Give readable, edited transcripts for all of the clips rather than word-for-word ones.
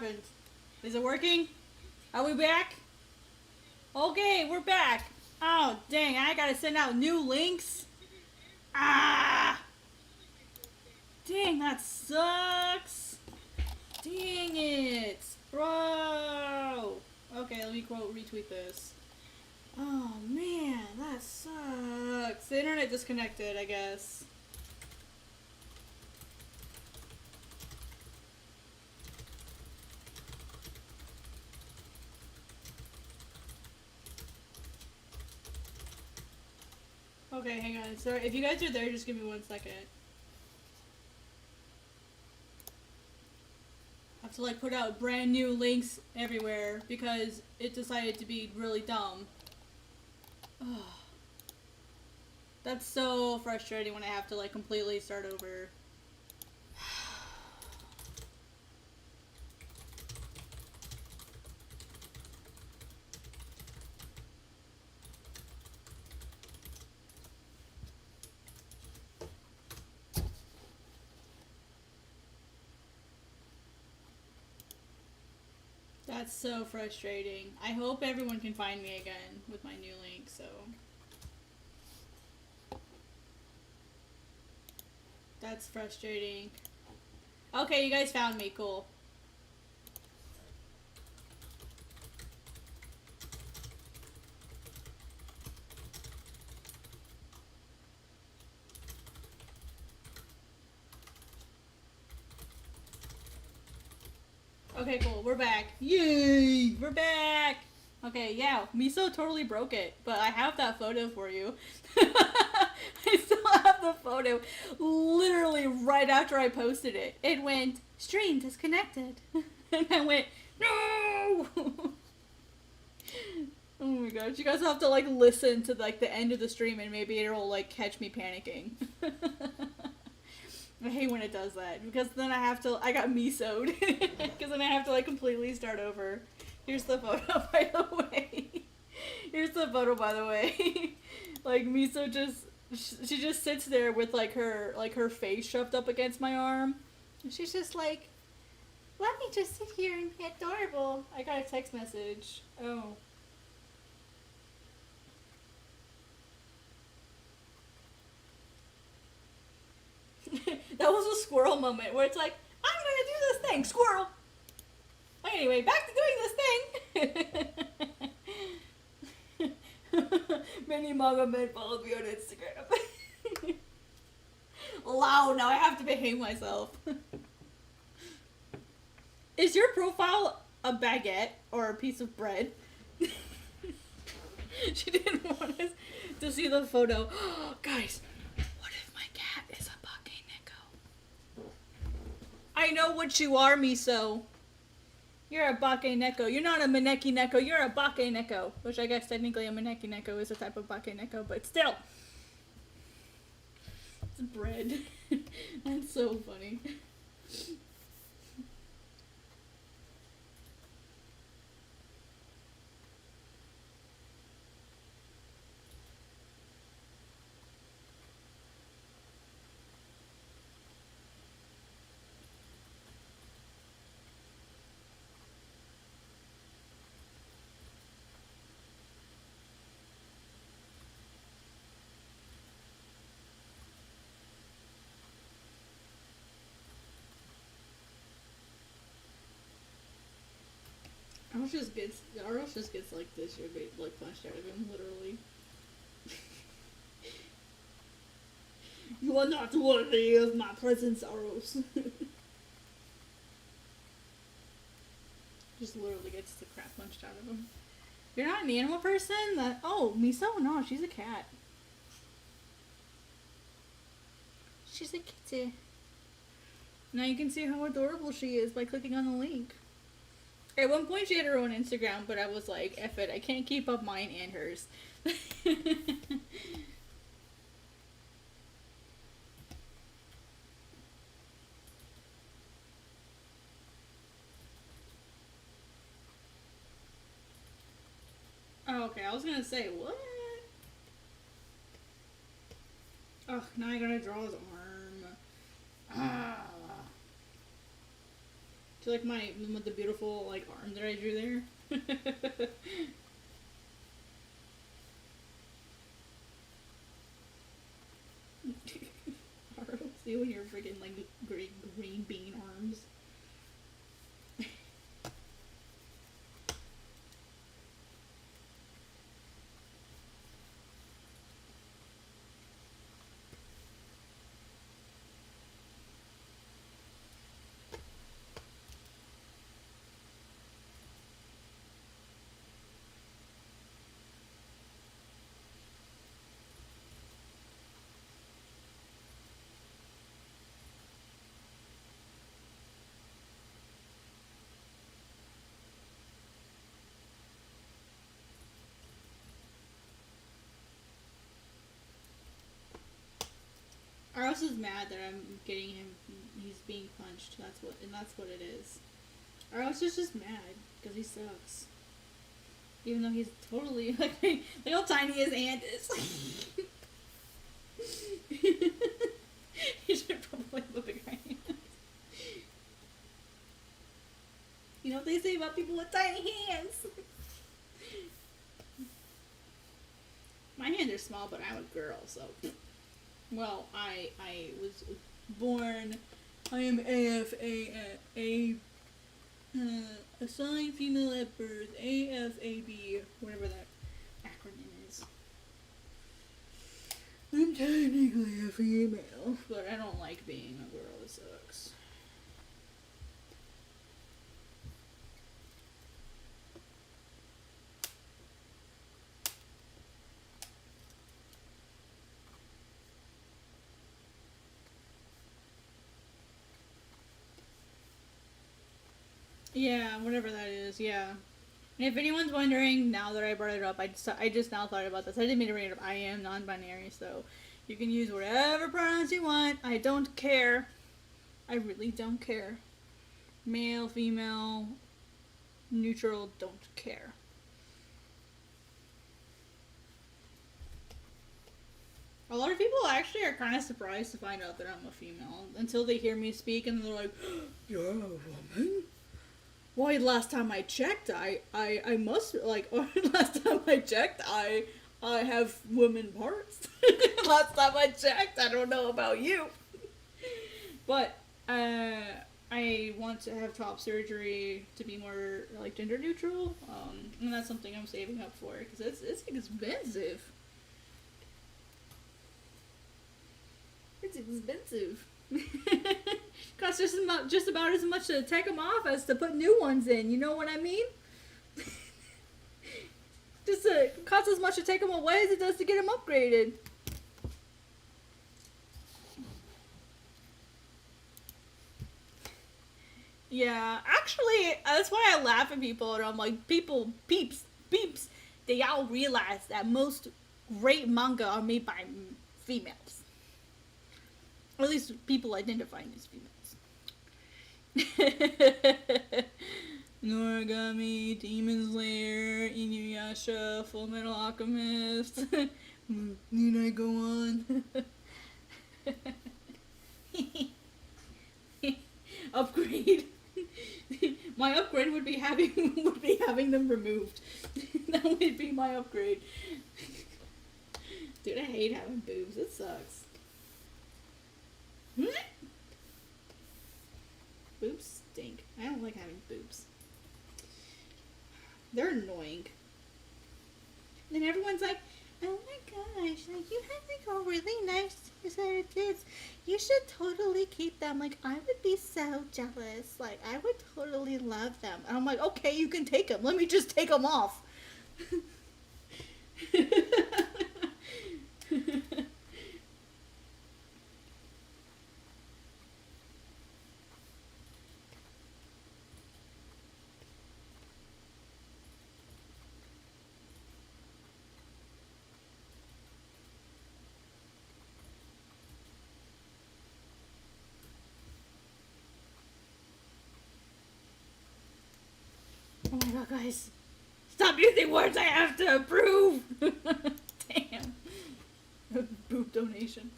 happened? Is it working? Are we back? Okay, we're back. Oh, dang, I gotta send out new links. Ah! Dang, that sucks. Dang it. Bro. Okay, let me quote retweet this. Oh, man, that sucks. The internet disconnected, I guess. Okay, hang on. Sorry, if you guys are there, just give me 1 second. I have to like put out brand new links everywhere because it decided to be really dumb. Ugh. That's so frustrating when I have to like completely start over. That's so frustrating. I hope everyone can find me again with my new link, so. That's frustrating. Okay, you guys found me. Cool. Okay, cool. We're back. Yay! We're back! Okay, yeah, Miso totally broke it, but I have that photo for you. I still have the photo literally right after I posted it. It went, stream disconnected. And I went, no! Oh my gosh, you guys have to like listen to like the end of the stream and maybe it'll like catch me panicking. I hate when it does that because then I got misoed because then I have to like completely start over. Here's the photo, by the way. Here's the photo, by the way. Like Miso she just sits there with like her face shoved up against my arm. And she's just like, let me just sit here and be adorable. I got a text message. Oh. That was a squirrel moment where it's like, I'm gonna do this thing, squirrel. Anyway, back to doing this thing. Many manga men followed me on Instagram. Wow, now I have to behave myself. Is your profile a baguette or a piece of bread? She didn't want us to see the photo. Guys, what if my cat is a bake neko? I know what you are, Miso. You're a bake neko. You're not a maneki neko. You're a bake neko. Which I guess technically a maneki neko is a type of bake neko, but still. It's bread. That's so funny. Aros just gets like this shit like punched out of him, literally. You are not worthy of my presence, Aros. Just literally gets the crap punched out of him. You're not an animal person? Oh, Miso? No, she's a cat. She's a kitty. Now you can see how adorable she is by clicking on the link. At one point she had her own Instagram, but I was like, F it, I can't keep up mine and hers. Oh, okay, I was gonna say, what? Oh, now I gotta draw his arm. Ah. Do you like my with the beautiful like arm that I drew there? See when you're freaking like green bean arms. Aros is mad that I'm getting him. He's being punched. That's what it is. Aros is just mad because he sucks. Even though he's totally like how tiny his hand is. He should probably have a bigger hand. You know what they say about people with tiny hands? My hands are small, but I'm a girl, so. Well, I was born. I am assigned female at birth. AFAB, whatever that acronym is. I'm technically a female, but I don't like being a girl. It sucks. Yeah, whatever that is, yeah. And if anyone's wondering, now that I brought it up, I just now thought about this. I didn't mean to bring it up. I am non-binary, so you can use whatever pronouns you want. I don't care. I really don't care. Male, female, neutral, don't care. A lot of people actually are kind of surprised to find out that I'm a female until they hear me speak and they're like, "You're a woman?" Why, last time I checked, I must, like, or last time I checked, I have woman parts. Last time I checked, I don't know about you. But, I want to have top surgery to be more, like, gender neutral, and that's something I'm saving up for, because it's expensive. It's expensive. Costs just about as much to take them off as to put new ones in. You know what I mean? Just costs as much to take them away as it does to get them upgraded. Yeah, actually, that's why I laugh at people and I'm like, peeps, they all realize that most great manga are made by females. Or at least people identifying as females. Noragami, Demon Slayer, Inuyasha, Full Metal Alchemist. Need I go on? Upgrade. My upgrade would be having them removed. That would be my upgrade. Dude, I hate having boobs. It sucks. Boobs stink. I don't like having boobs. They're annoying. And everyone's like, oh my gosh, like you have like a really nice set of tits. You should totally keep them. Like I would be so jealous. Like I would totally love them. And I'm like, okay, you can take them. Let me just take them off. Oh my god, guys. Stop using words I have to approve! Damn. Boob donation.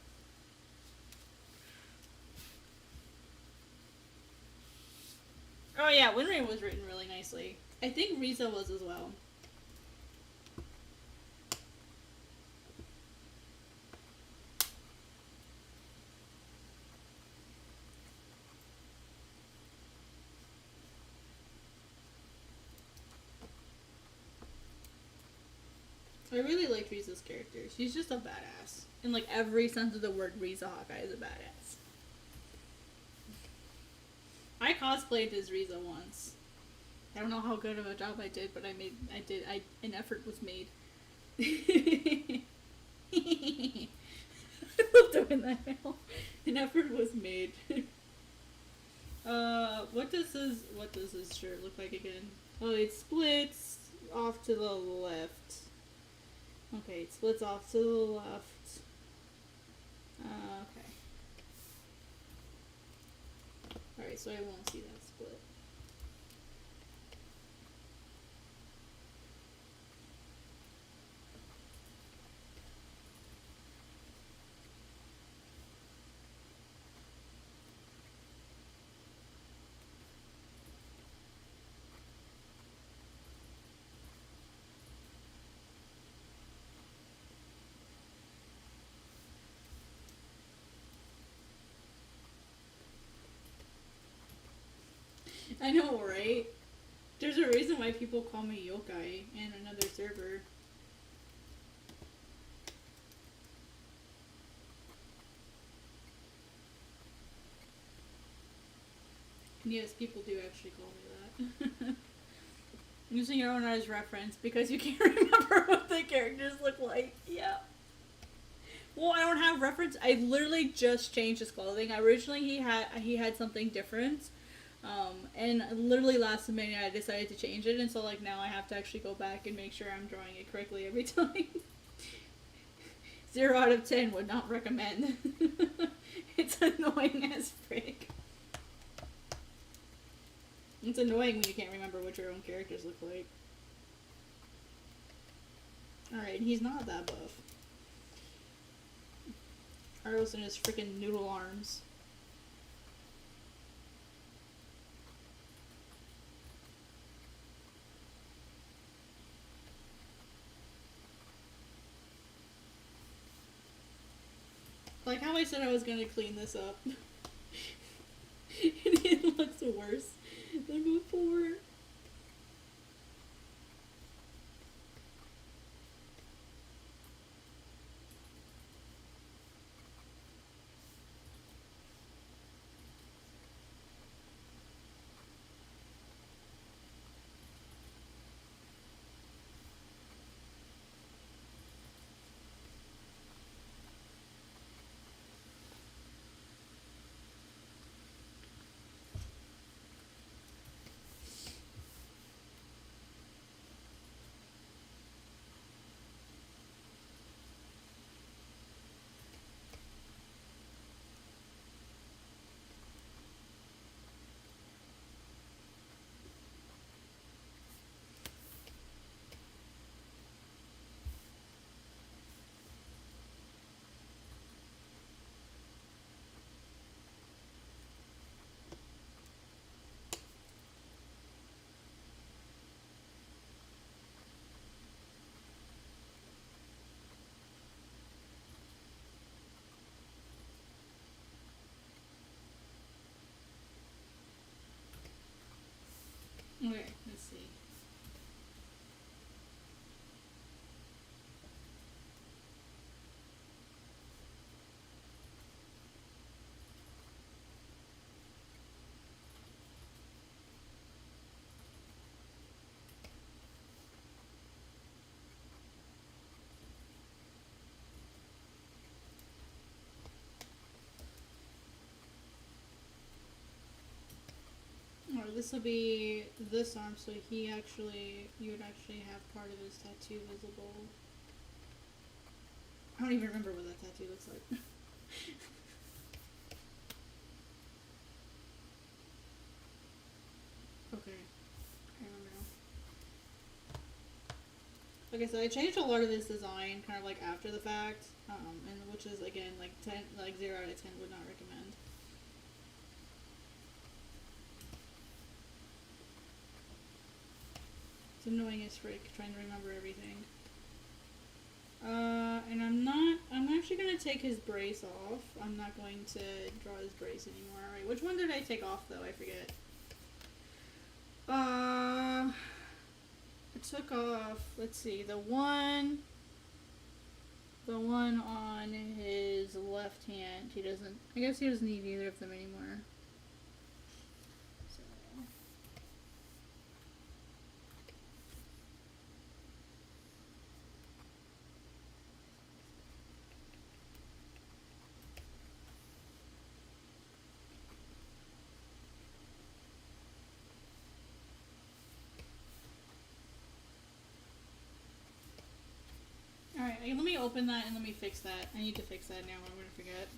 Winry was written really nicely. I think Riza was as well. I really liked Riza's character. She's just a badass. In like every sense of the word, Riza Hawkeye is a badass. I cosplayed as Riza once. I don't know how good of a job I did, but an effort was made. I love doing that now. An effort was made. What does this shirt look like again? Oh, it splits off to the left. Okay, it splits off to the left. Okay. Alright, so I won't see that split. I know, right? There's a reason why people call me Yokai in another server. And yes, people do actually call me that. Using your own as reference because you can't remember what the characters look like. Yeah. Well, I don't have reference. I literally just changed his clothing. Originally, he had something different. And literally last minute I decided to change it, and so like now I have to actually go back and make sure I'm drawing it correctly every time. 0 out of 10 would not recommend. It's annoying as frick. It's annoying when you can't remember what your own characters look like. Alright, he's not that buff. Arrows in his freaking noodle arms. Like how I said I was gonna clean this up. And it looks worse than before. Okay, let's see. Or this will be this arm, so you would actually have part of his tattoo visible. I don't even remember what that tattoo looks like. Okay, I remember now. Okay, so I changed a lot of this design kind of like after the fact, and which is again like 0 out of 10 would not recommend. It's annoying as frick trying to remember everything. And I'm actually gonna take his brace off. I'm not going to draw his brace anymore. Alright, which one did I take off though? I forget. I took off, let's see, the one on his left hand. I guess he doesn't need either of them anymore. Alright, let me open that and let me fix that. I need to fix that now, I'm gonna forget.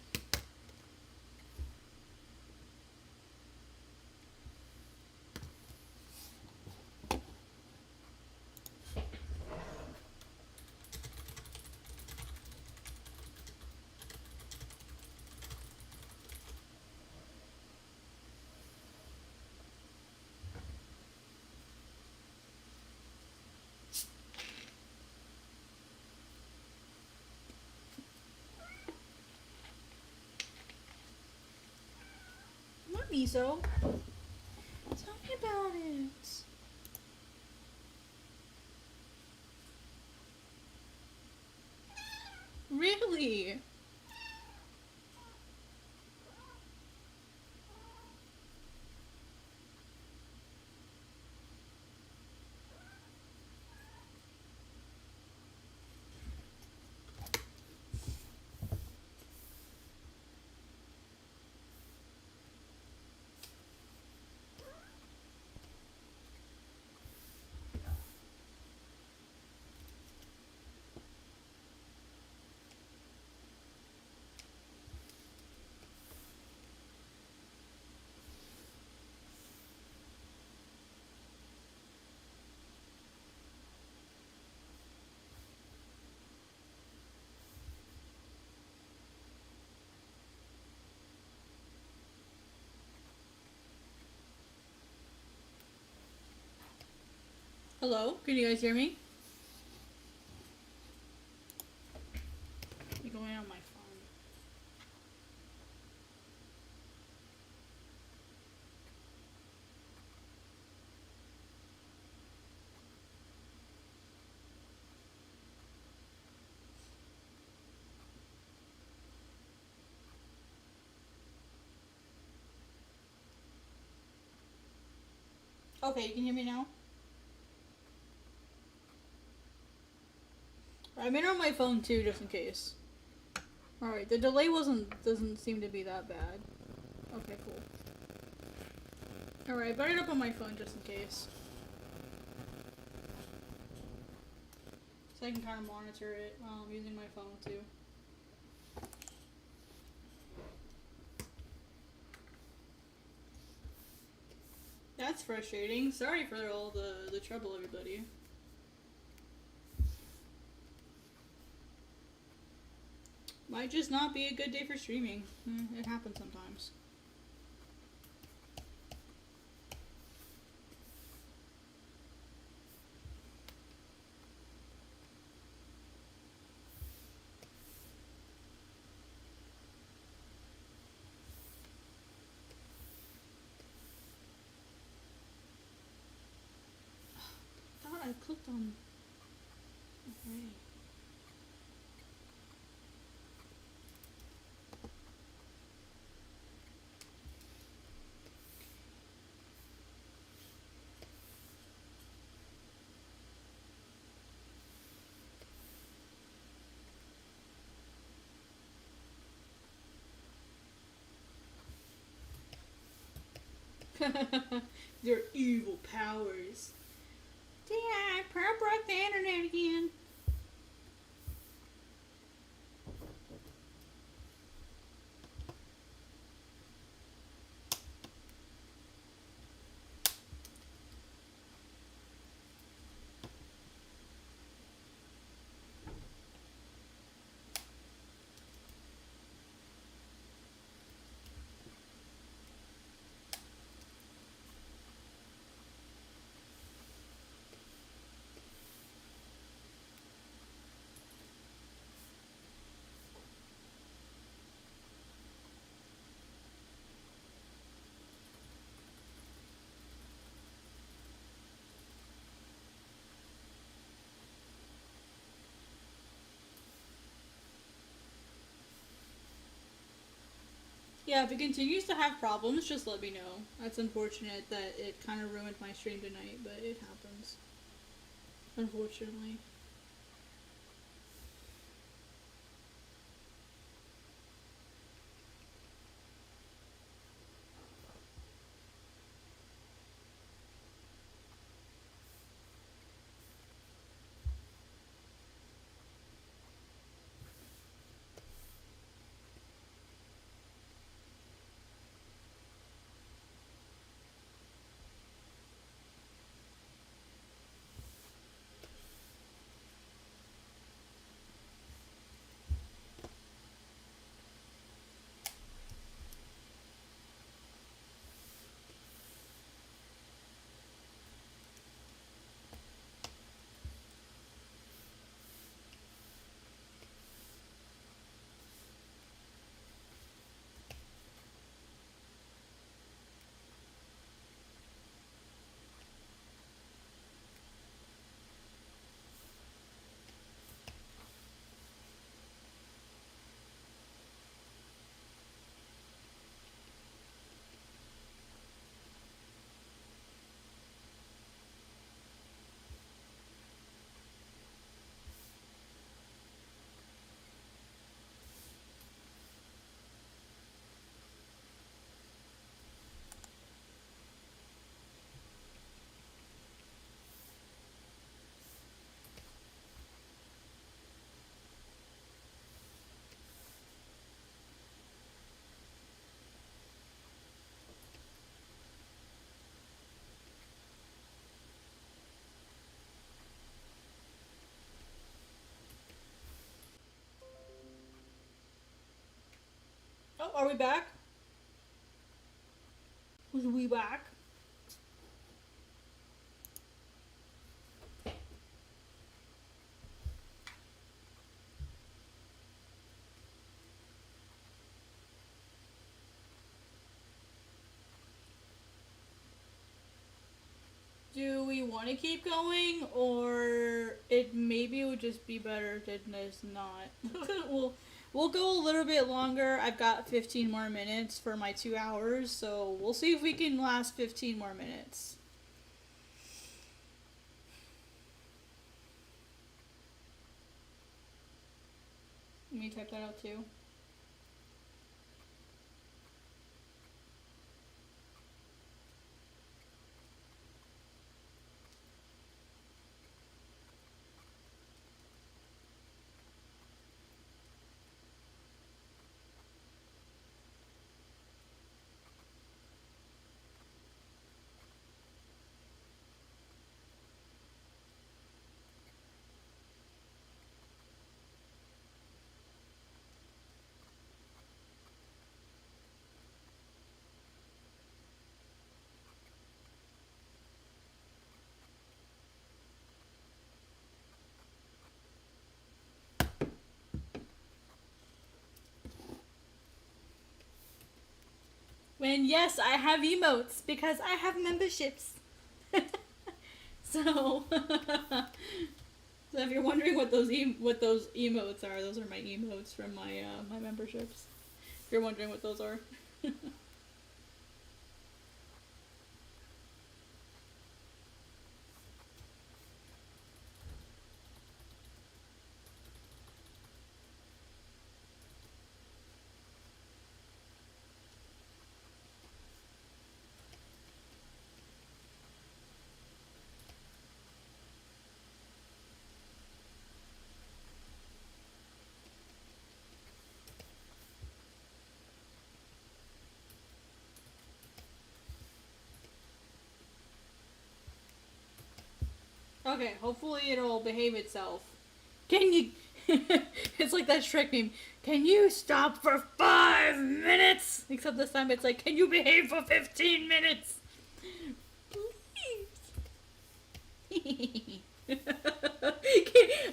What, Miso? Tell me about it. Really? Hello? Can you guys hear me? I'm going on my phone. Okay, you can hear me now? I'm in on my phone too, just in case. Alright, the delay doesn't seem to be that bad. Okay, cool. Alright, I brought it up on my phone just in case. So I can kind of monitor it while I'm using my phone too. That's frustrating. Sorry for all the trouble, everybody. Might just not be a good day for streaming. It happens sometimes. I thought I clicked on... Okay. Their evil powers. Yeah, Pearl broke the internet again. Yeah, if it continues to have problems, just let me know. That's unfortunate that it kind of ruined my stream tonight, but it happens. Unfortunately. Oh, are we back? Was we back? Do we want to keep going, or it maybe would just be better to just not? we'll go a little bit longer. I've got 15 more minutes for my 2 hours, so we'll see if we can last 15 more minutes. Let me type that out too. When yes, I have emotes because I have memberships. so, so if you're wondering what those emotes are, those are my emotes from my my memberships. If you're wondering what those are. Okay, hopefully it'll behave itself. Can you? It's like that Shrek meme. Can you stop for 5 minutes? Except this time it's like, can you behave for 15 minutes? Please.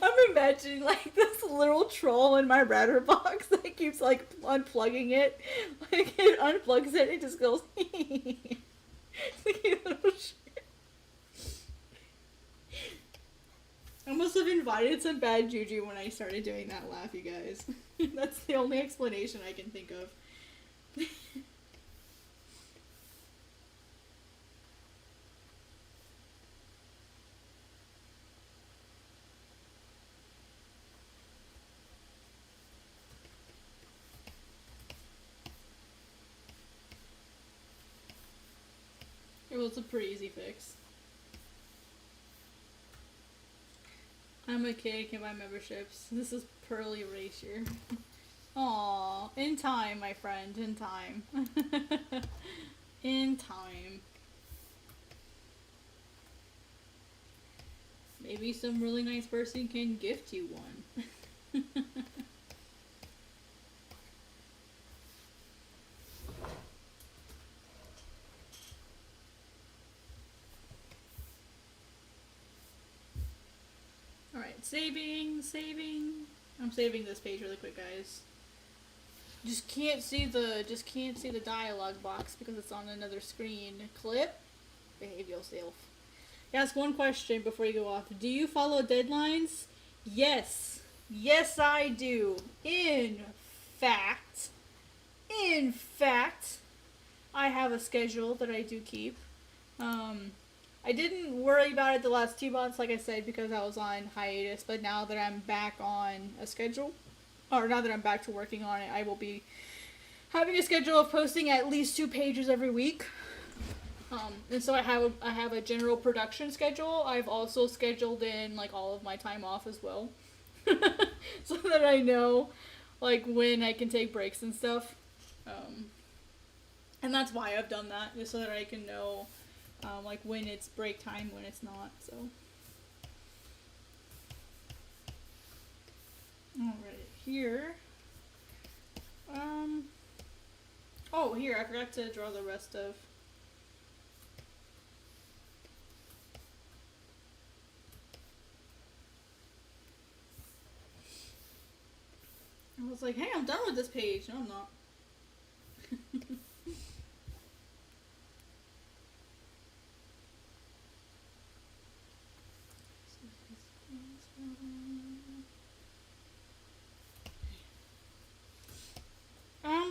I'm imagining like this little troll in my router box that keeps like unplugging it. Like it unplugs it and it just goes. It's like a little I must have invited some bad juju when I started doing that laugh, you guys. That's the only explanation I can think of. It was a pretty easy fix. I'm a kid, can buy memberships. This is Pearly Erasure. Aw, in time, my friend, in time. In time. Maybe some really nice person can gift you one. Alright, saving. I'm saving this page really quick, guys. Just can't see the dialogue box because it's on another screen. Clip. Behave yourself. Ask one question before you go off. Do you follow deadlines? Yes. Yes, I do. In fact, I have a schedule that I do keep. I didn't worry about it the last 2 months, like I said, because I was on hiatus, but now that I'm back on a schedule, or now that I'm back to working on it, I will be having a schedule of posting at least 2 pages every week. And so I have a general production schedule. I've also scheduled in like all of my time off as well. So that I know like when I can take breaks and stuff. And that's why I've done that, just so that I can know like when it's break time, when it's not, so. Alright, here. Oh, here, I forgot to draw the rest of. I was like, hey, I'm done with this page. No, I'm not.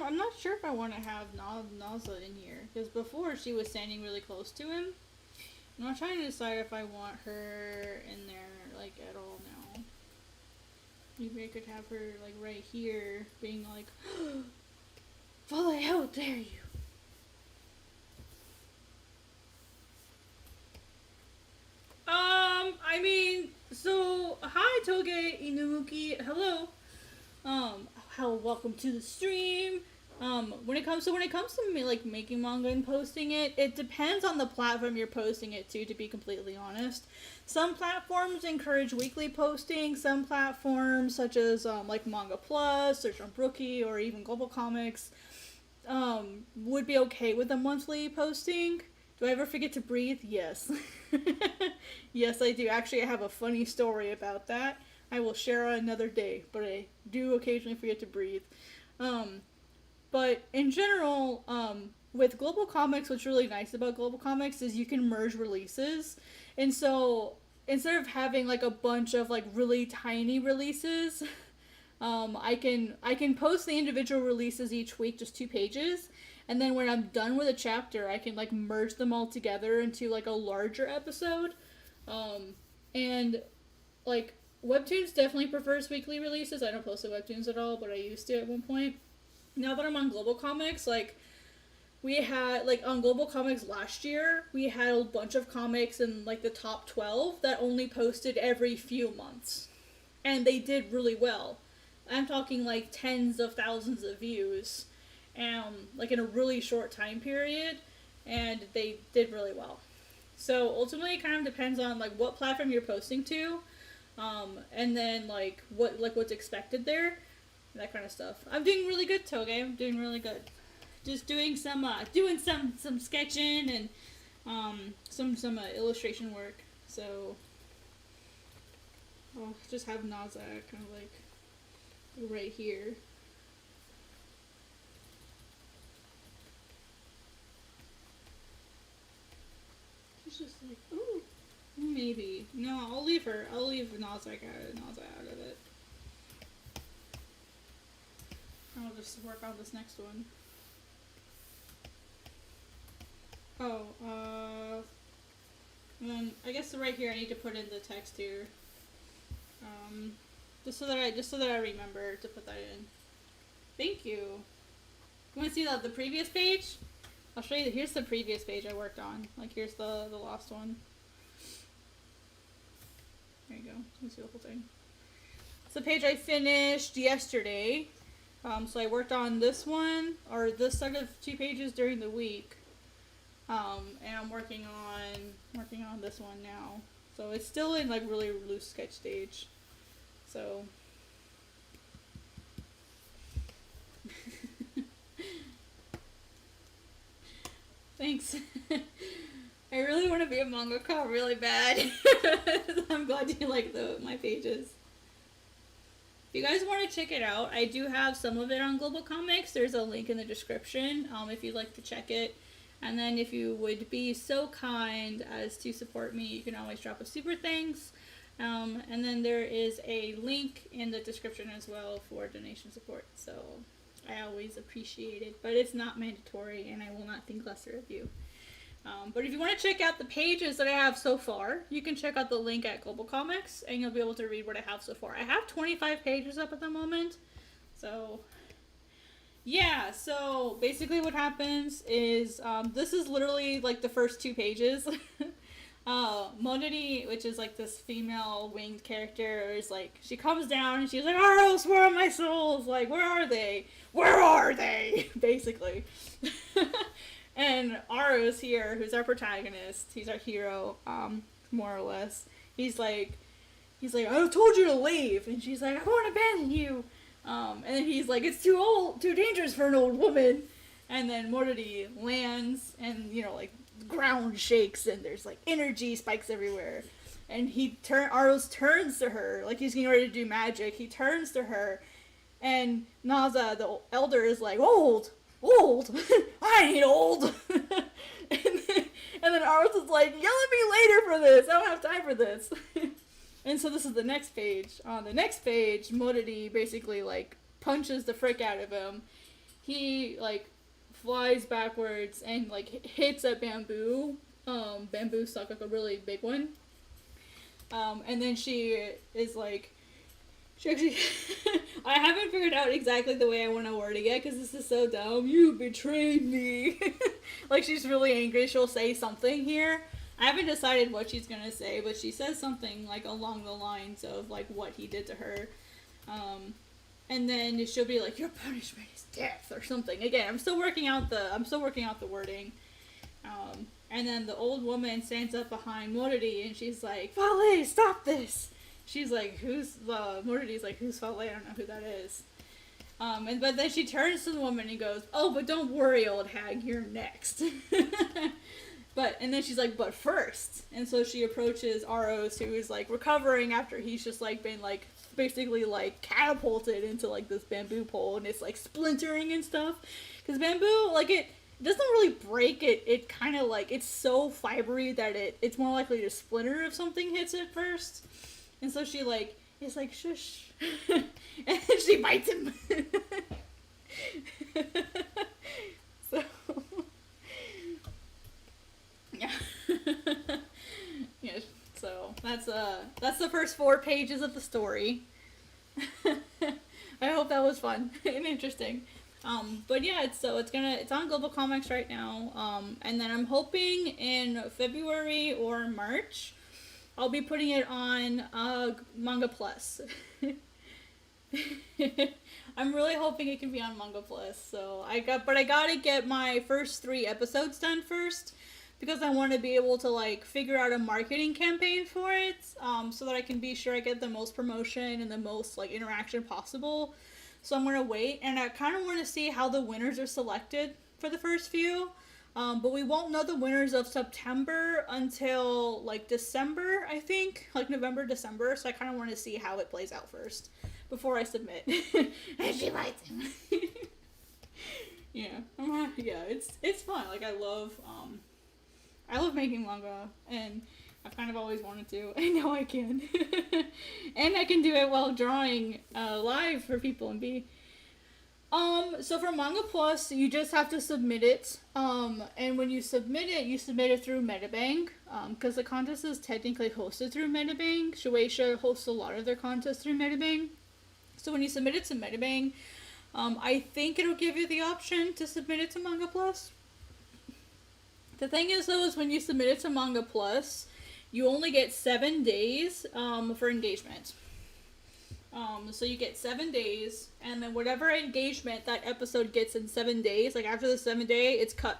I'm not sure if I want to have Naza in here, because before she was standing really close to him. And I'm trying to decide if I want her in there, like, at all now. Maybe I could have her, like, right here, being like, Follow, how dare you? I mean, so, hi Toge Inumuki, hello. Welcome to the stream. When it comes to me, like, making manga and posting it, it depends on the platform you're posting it to be completely honest. Some platforms encourage weekly posting. Some platforms, such as, like Manga Plus, Search on Brookie, or even Global Comics, would be okay with a monthly posting. Do I ever forget to breathe? Yes. Yes, I do. Actually, I have a funny story about that. I will share another day, but I do occasionally forget to breathe. But in general, with Global Comics, what's really nice about Global Comics is you can merge releases. And so, instead of having like a bunch of like really tiny releases, I can post the individual releases each week, just 2 pages. And then when I'm done with a chapter, I can like merge them all together into like a larger episode. And like Webtoons definitely prefers weekly releases. I don't post to Webtoons at all, but I used to at one point. Now that I'm on Global Comics, like, we had, like, on Global Comics last year, we had a bunch of comics in, like, the top 12 that only posted every few months. And they did really well. I'm talking, like, tens of thousands of views, like, in a really short time period, and they did really well. So, ultimately, it kind of depends on, like, what platform you're posting to, and then, like, what's expected there. That kind of stuff. I'm doing really good, Toge. I'm doing really good. Just doing some sketching and some illustration work. So I'll just have Naza kind of like right here. She's just like, ooh, maybe. No, I'll leave her. I'll leave Naza out of it. I'll just work on this next one. Oh, and then I guess right here I need to put in the text here. Just so that I remember to put that in. Thank you. You want to see the previous page? I'll show you. Here's the previous page I worked on. Like, here's the last one. There you go. You can see the whole thing. It's the page I finished yesterday. So I worked on this one, or this set of 2 pages during the week. And I'm working on this one now. So it's still in like really loose sketch stage. So thanks. I really want to be a mangaka really bad. I'm glad you like my pages. If you guys want to check it out, I do have some of it on Global Comics. There's a link in the description if you'd like to check it. And then if you would be so kind as to support me, you can always drop a super thanks. And then there is a link in the description as well for donation support. So I always appreciate it, but it's not mandatory and I will not think lesser of you. But if you want to check out the pages that I have so far, you can check out the link at Global Comics and you'll be able to read what I have so far. I have 25 pages up at the moment. So yeah, so basically what happens is, this is literally like the first 2 pages. Monody, which is like this female winged character, is like, she comes down and she's like, Aros, where are my souls? Like, where are they? Where are they? Basically. And Aros here, who's our protagonist, he's our hero, more or less. He's like, I told you to leave. And she's like, I won't abandon you. And then he's like, it's too dangerous for an old woman. And then Morty lands, and like the ground shakes, and there's like energy spikes everywhere. And Aros turns to her, like he's getting ready to do magic. He turns to her, and Naza, the elder, is like, old, I ain't old. and then Aros is like, yell at me later for this. I don't have time for this. And so this is the next page. On the next page, Morty basically like punches the frick out of him. He like flies backwards and like hits a bamboo. Bamboo stuck, like a really big one. And then she is like, she actually, I haven't figured out exactly the way I want to word it yet because this is so dumb. You betrayed me. Like she's really angry. She'll say something here. I haven't decided what she's gonna say, but she says something like along the lines of like what he did to her. And then she'll be like, your punishment is death or something. Again, I'm still working out the wording. And then the old woman stands up behind Morty and she's like, Fale, stop this. She's like, Morty's like, who's Fale? I don't know who that is. But then she turns to the woman and goes, oh, but don't worry, old hag, you're next. And then she's like, but first. And so she approaches Aros, who is like recovering after he's just like been like basically like catapulted into like this bamboo pole, and it's like splintering and stuff. Because bamboo, like it doesn't really break, it kind of like, it's so fibery that it's more likely to splinter if something hits it first. And so she like, is like, shush. And then she bites him. So yeah. Yeah, so that's the first 4 pages of the story. I hope that was fun and interesting. But yeah, it's on Global Comics right now. And then I'm hoping in February or March I'll be putting it on Manga Plus. I'm really hoping it can be on Manga Plus. So I gotta get my first 3 episodes done first, because I want to be able to like figure out a marketing campaign for it, so that I can be sure I get the most promotion and the most like interaction possible. So I'm gonna wait, and I kind of want to see how the winners are selected for the first few. But we won't know the winners of September until like December, I think, like November, December. So I kind of want to see how it plays out first before I submit. And she bites him. Yeah, it's fun. Like I love making manga, and I've kind of always wanted to, and now I can. And I can do it while drawing live for people and be So for Manga Plus, you just have to submit it. And when you submit it through Metabank. Because the contest is technically hosted through Metabank. Shueisha hosts a lot of their contests through Metabank. So when you submit it to Metabank, I think it'll give you the option to submit it to Manga Plus. The thing is, though, is when you submit it to Manga Plus, you only get 7 days for engagement. So you get 7 days, and then whatever engagement that episode gets in 7 days, like after the 7th day, it's cut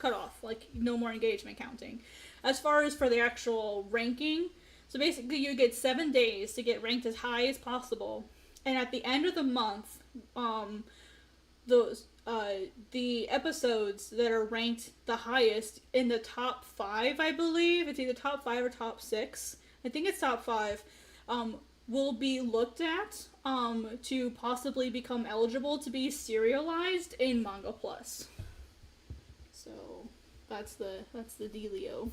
off. Like no more engagement counting. As far as for the actual ranking, so basically you get 7 days to get ranked as high as possible, and at the end of the month, those the episodes that are ranked the highest in the top 5, I believe it's either top 5 or top 6. I think it's top 5. Will be looked at to possibly become eligible to be serialized in Manga Plus. So that's the dealio.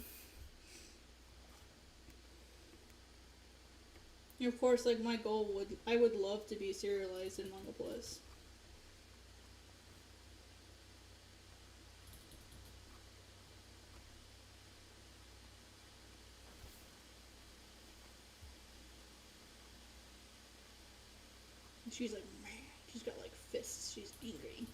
And of course, like my goal I would love to be serialized in Manga Plus. She's like, man, she's got like fists. She's angry.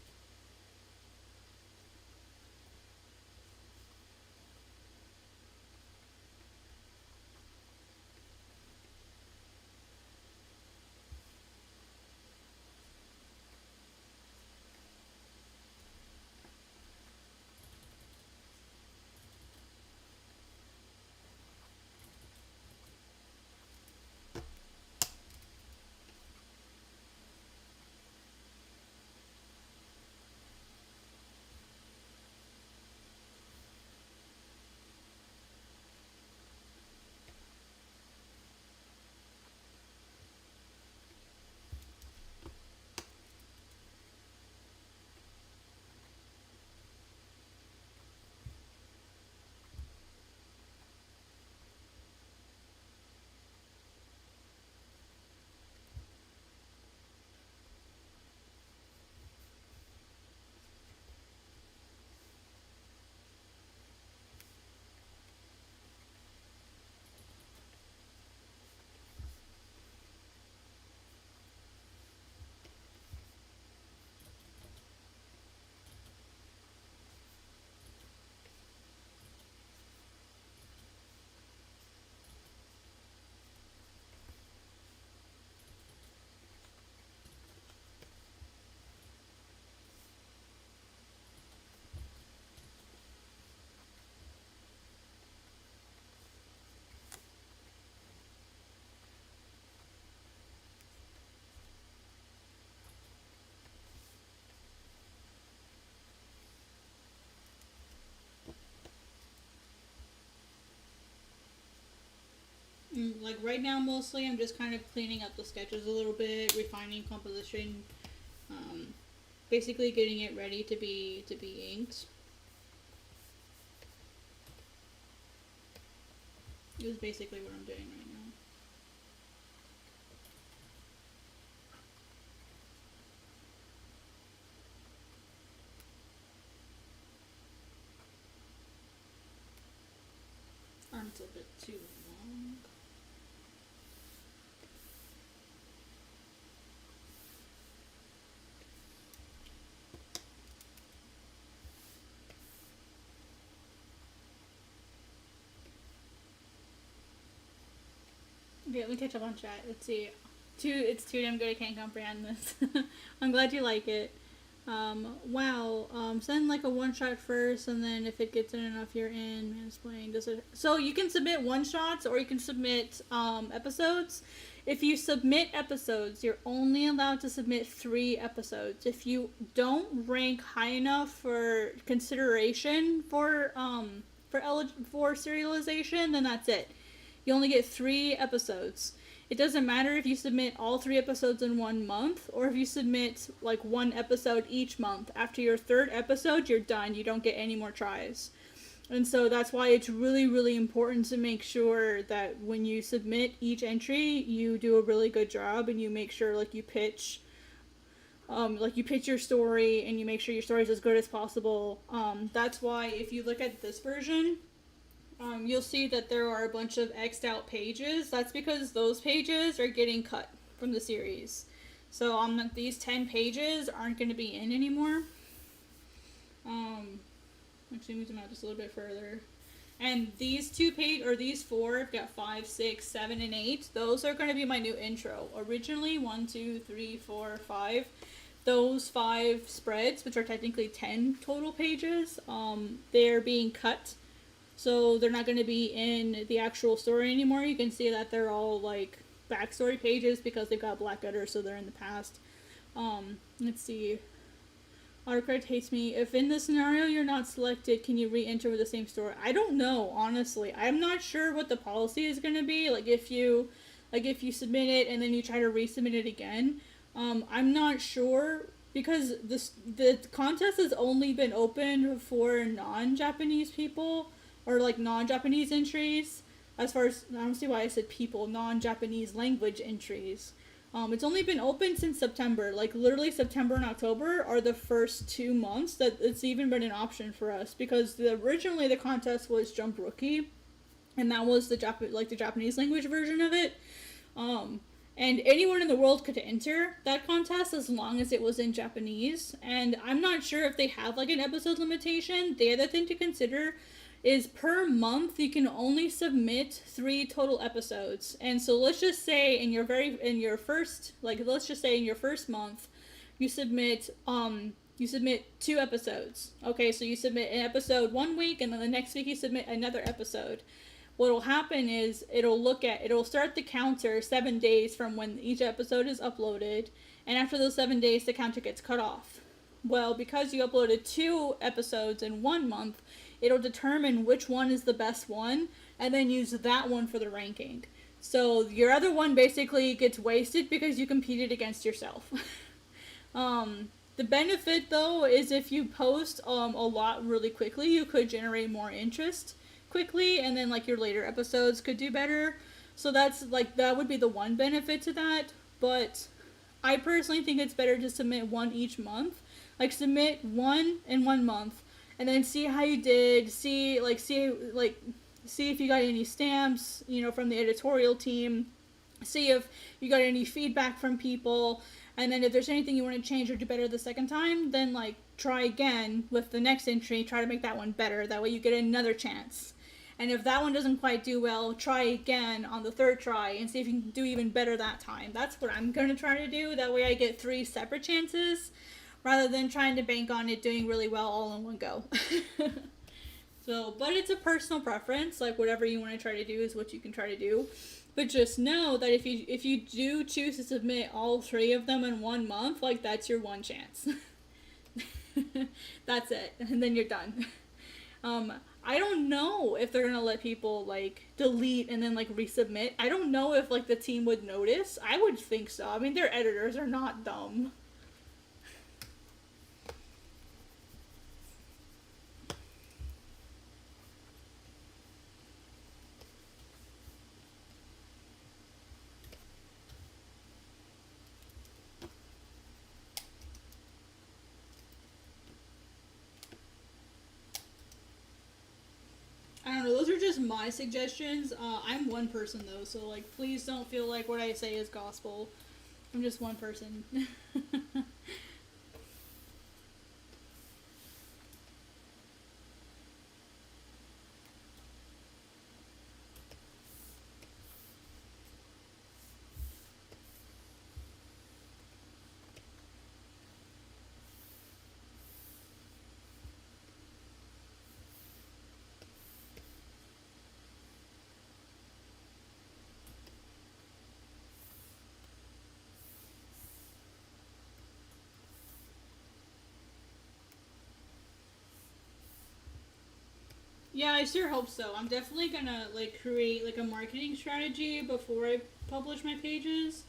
Like right now, mostly I'm just kind of cleaning up the sketches a little bit, refining composition, basically getting it ready to be inked. Is basically what I'm doing right now. Arm's a bit too long. Okay, let me catch up on chat. Let's see. It's too damn good I can't comprehend this. I'm glad you like it. Wow. Send like a one shot first, and then if it gets in enough, you're in. Mansplaining. Does it? So you can submit one shots, or you can submit episodes. If you submit episodes, you're only allowed to submit 3 episodes. If you don't rank high enough for consideration for serialization, then that's it. You only get 3 episodes. It doesn't matter if you submit all 3 episodes in 1 month, or if you submit like 1 episode each month. After your 3rd episode, you're done. You don't get any more tries. And so that's why it's really, really important to make sure that when you submit each entry, you do a really good job, and you make sure like you pitch Like you pitch your story and you make sure your story is as good as possible. That's why if you look at this version, you'll see that there are a bunch of X'd out pages. That's because those pages are getting cut from the series. So these 10 pages aren't going to be in anymore. Actually, move them out just a little bit further. And these these four, I've got 5, 6, 7, and 8. Those are going to be my new intro. Originally, 1, 2, 3, 4, 5. Those 5 spreads, which are technically 10 total pages, they're being cut. So they're not going to be in the actual story anymore. You can see that they're all like backstory pages because they've got Blackadder, so they're in the past. Let's see. Autocorrect hates me. If in this scenario you're not selected, can you re-enter with the same story? I don't know, honestly. I'm not sure what the policy is going to be. Like if you submit it and then you try to resubmit it again. I'm not sure because the contest has only been open for non-Japanese people or like non-Japanese entries. As far as I don't see why I said people, non-Japanese language entries. It's only been open since September. Like literally September and October are the first 2 months that it's even been an option for us because originally the contest was Jump Rookie, and that was the Japanese language version of it. And anyone in the world could enter that contest as long as it was in Japanese. And I'm not sure if they have like an episode limitation. The other thing to consider is per month you can only submit 3 total episodes. And so let's just say in your first month you submit 2 episodes. Okay, so you submit an episode 1 week and then the next week you submit another episode. What'll happen is it'll start the counter 7 days from when each episode is uploaded, and after those 7 days the counter gets cut off. Well, because you uploaded 2 episodes in 1 month, it'll determine which one is the best one, and then use that one for the ranking. So your other one basically gets wasted because you competed against yourself. The benefit, though, is if you post a lot really quickly, you could generate more interest quickly, and then like your later episodes could do better. So that would be the one benefit to that. But I personally think it's better to submit 1 each month. Like submit 1 in 1 month, and then see how you did. See if you got any stamps, from the editorial team. See if you got any feedback from people, and then if there's anything you want to change or do better the second time, then try again with the next entry. Try to make that one better. That way you get another chance. And if that one doesn't quite do well, try again on the 3rd try and see if you can do even better that time. That's what I'm going to try to do. That way I get 3 separate chances rather than trying to bank on it doing really well all in one go. So, but it's a personal preference. Like whatever you want to try to do is what you can try to do. But just know that if you do choose to submit all 3 of them in 1 month, that's your one chance. That's it. And then you're done. I don't know if they're going to let people delete and then resubmit. I don't know if the team would notice. I would think so. I mean, their editors are not dumb. I don't know, those are just my suggestions. I'm one person though, so please don't feel like what I say is gospel. I'm just one person. Yeah, I sure hope so. I'm definitely gonna create a marketing strategy before I publish my pages.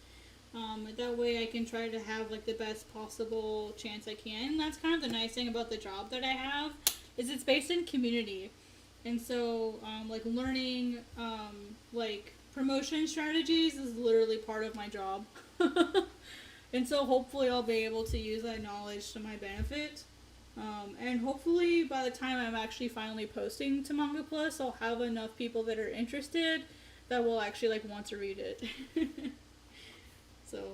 That way I can try to have the best possible chance I can. And that's kind of the nice thing about the job that I have is it's based in community. And so learning promotion strategies is literally part of my job. And so hopefully I'll be able to use that knowledge to my benefit. And hopefully by the time I'm actually finally posting to Manga Plus, I'll have enough people that are interested that will actually like want to read it. So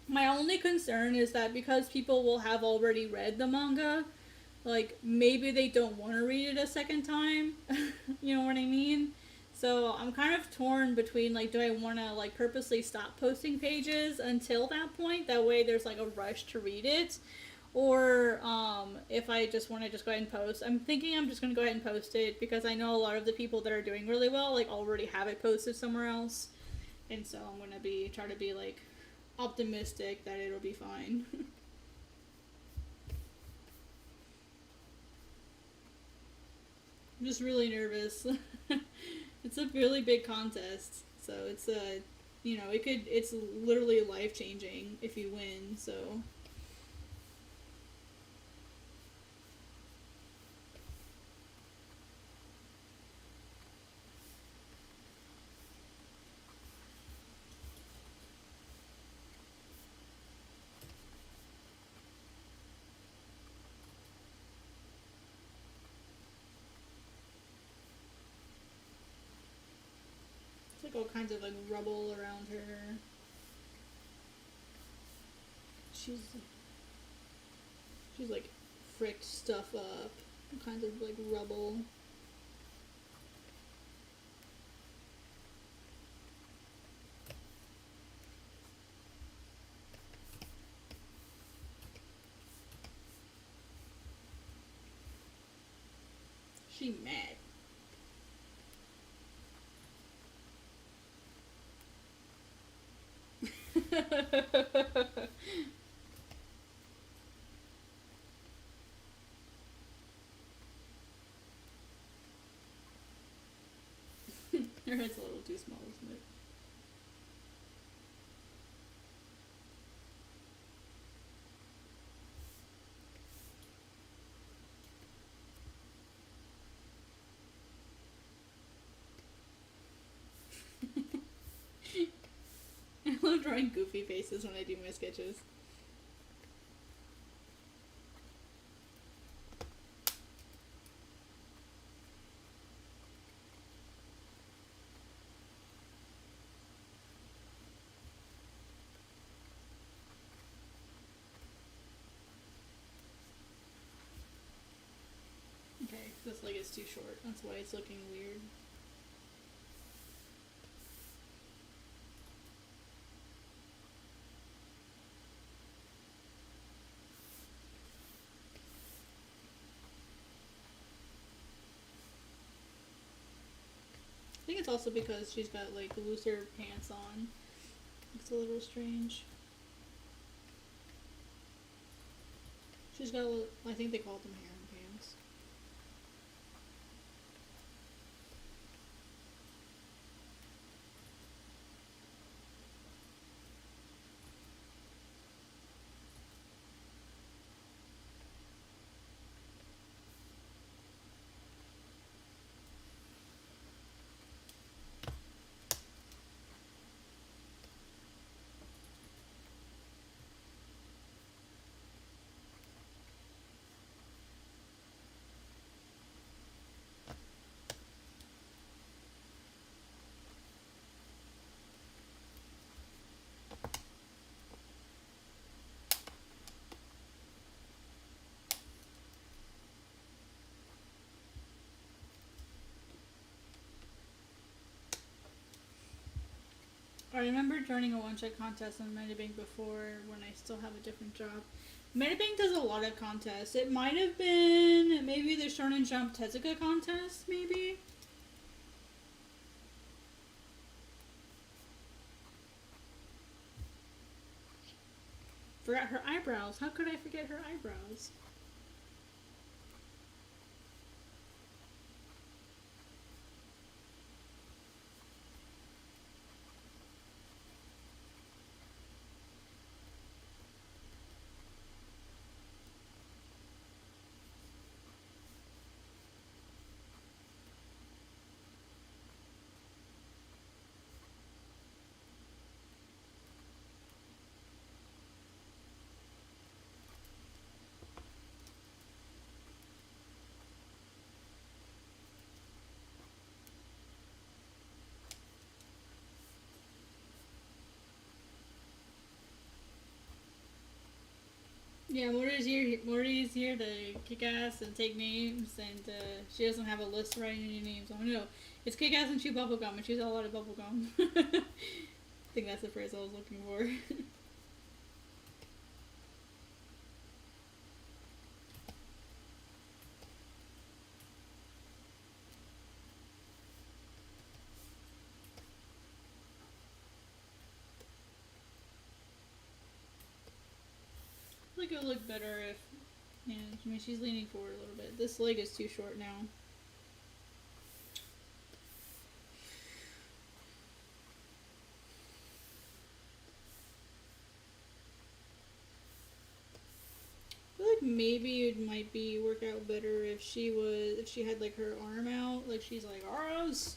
my only concern is that because people will have already read the manga, like maybe they don't want to read it a second time. You know what I mean? So I'm kind of torn between like, do I want to like purposely stop posting pages until that point? That way there's like a rush to read it. Or if I just want to just go ahead and post. I'm thinking I'm just going to go ahead and post it because I know a lot of the people that are doing really well like already have it posted somewhere else. And so I'm going to be try to be like optimistic that it'll be fine. I'm just really nervous. It's a really big contest, so it's a, it's literally life changing if you win. So it's like all kinds of like rubble around her. She's she's like fricked stuff up, all kinds of like rubble. She mad. Her head's a little too small, isn't it? I love drawing goofy faces when I do my sketches. Okay, this leg is too short. That's why it's looking weird. I think it's also because she's got like looser pants on. It's a little strange. She's got a little, I think they call them harem pants. I remember joining a one-shot contest on Metabank before when I still have a different job. Metabank does a lot of contests. It might have been maybe the Shonen Jump Tezuka contest, maybe? Forgot her eyebrows. How could I forget her eyebrows? Yeah, Morty's here to kick ass and take names, and she doesn't have a list to write any names on. No, it's kick ass and chew bubblegum, and she's a lot of bubblegum. I think that's the phrase I was looking for. I think it would look better if, yeah, I mean, she's leaning forward a little bit. This leg is too short now. I feel like maybe it might be work out better if she had like her arm out, like she's like arms.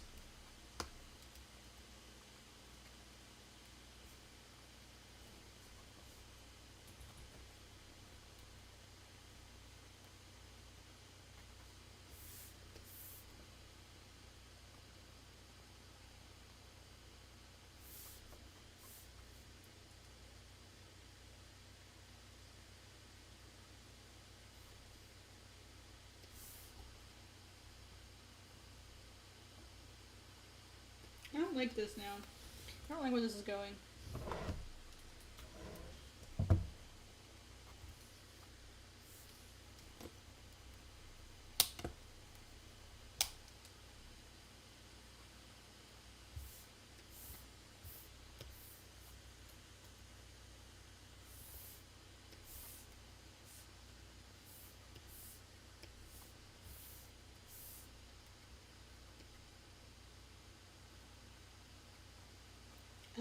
I don't like this now. I don't like where this is going.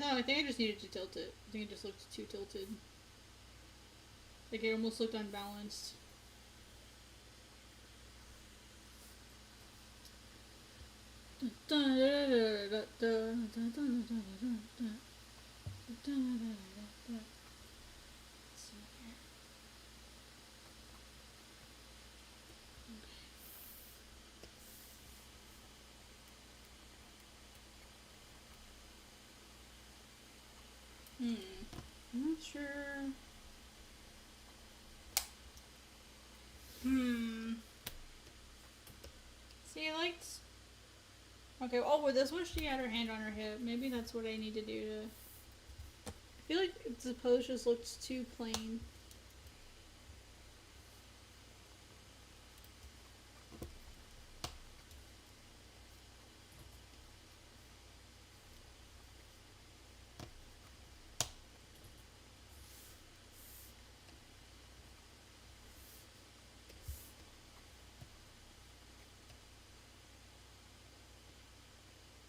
Oh, I think I just needed to tilt it. I think it just looked too tilted. Like it almost looked unbalanced. I'm not sure. See, I liked. Okay, oh, with this one, she had her hand on her hip. Maybe that's what I need to do to. I feel like the pose just looks too plain.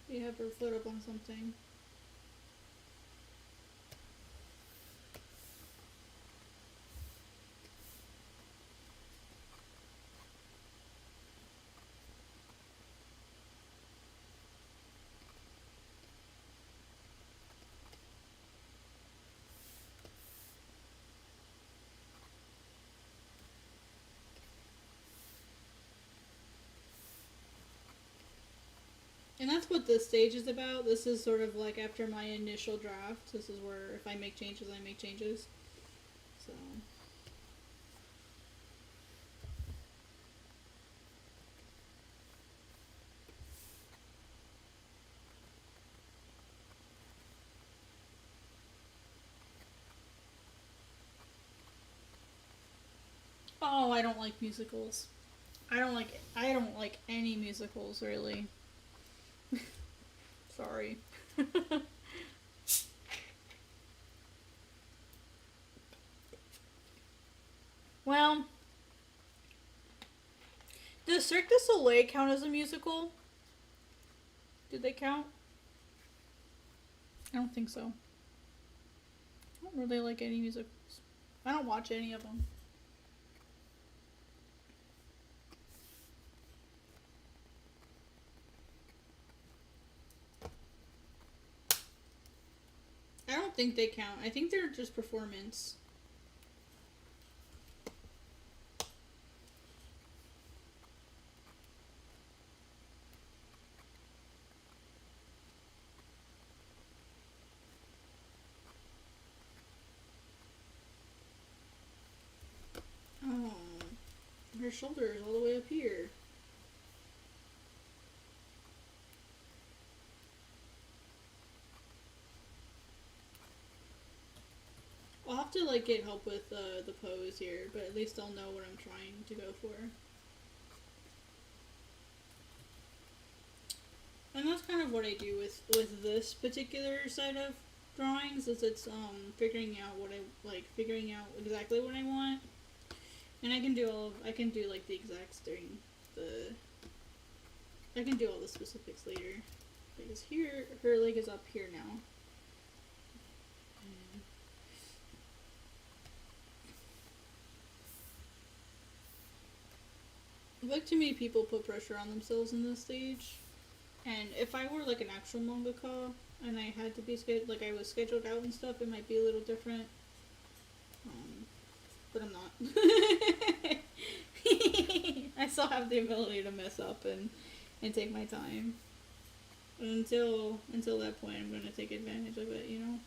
You have her foot up on something. And that's what this stage is about. This is sort of like after my initial draft. This is where if I make changes, I make changes. So. Oh, I don't like musicals. I don't like any musicals really. Sorry. Well, does Cirque du Soleil count as a musical? Did they count? I don't think so. I don't really like any musicals. I don't watch any of them. I don't think they count. I think they're just performance. her shoulder is all the way up here. I'll have to like get help with the pose here, but at least I'll know what I'm trying to go for. And that's kind of what I do with this particular side of drawings, is it's figuring out figuring out exactly what I want. And I can do like the exacts during I can do all the specifics later. Because here her leg is up here now. Like, to me, people put pressure on themselves in this stage. And if I were like an actual mangaka and I had to be like I was scheduled out and stuff, it might be a little different. But I'm not. I still have the ability to mess up and take my time. Until that point, I'm gonna take advantage of it, you know.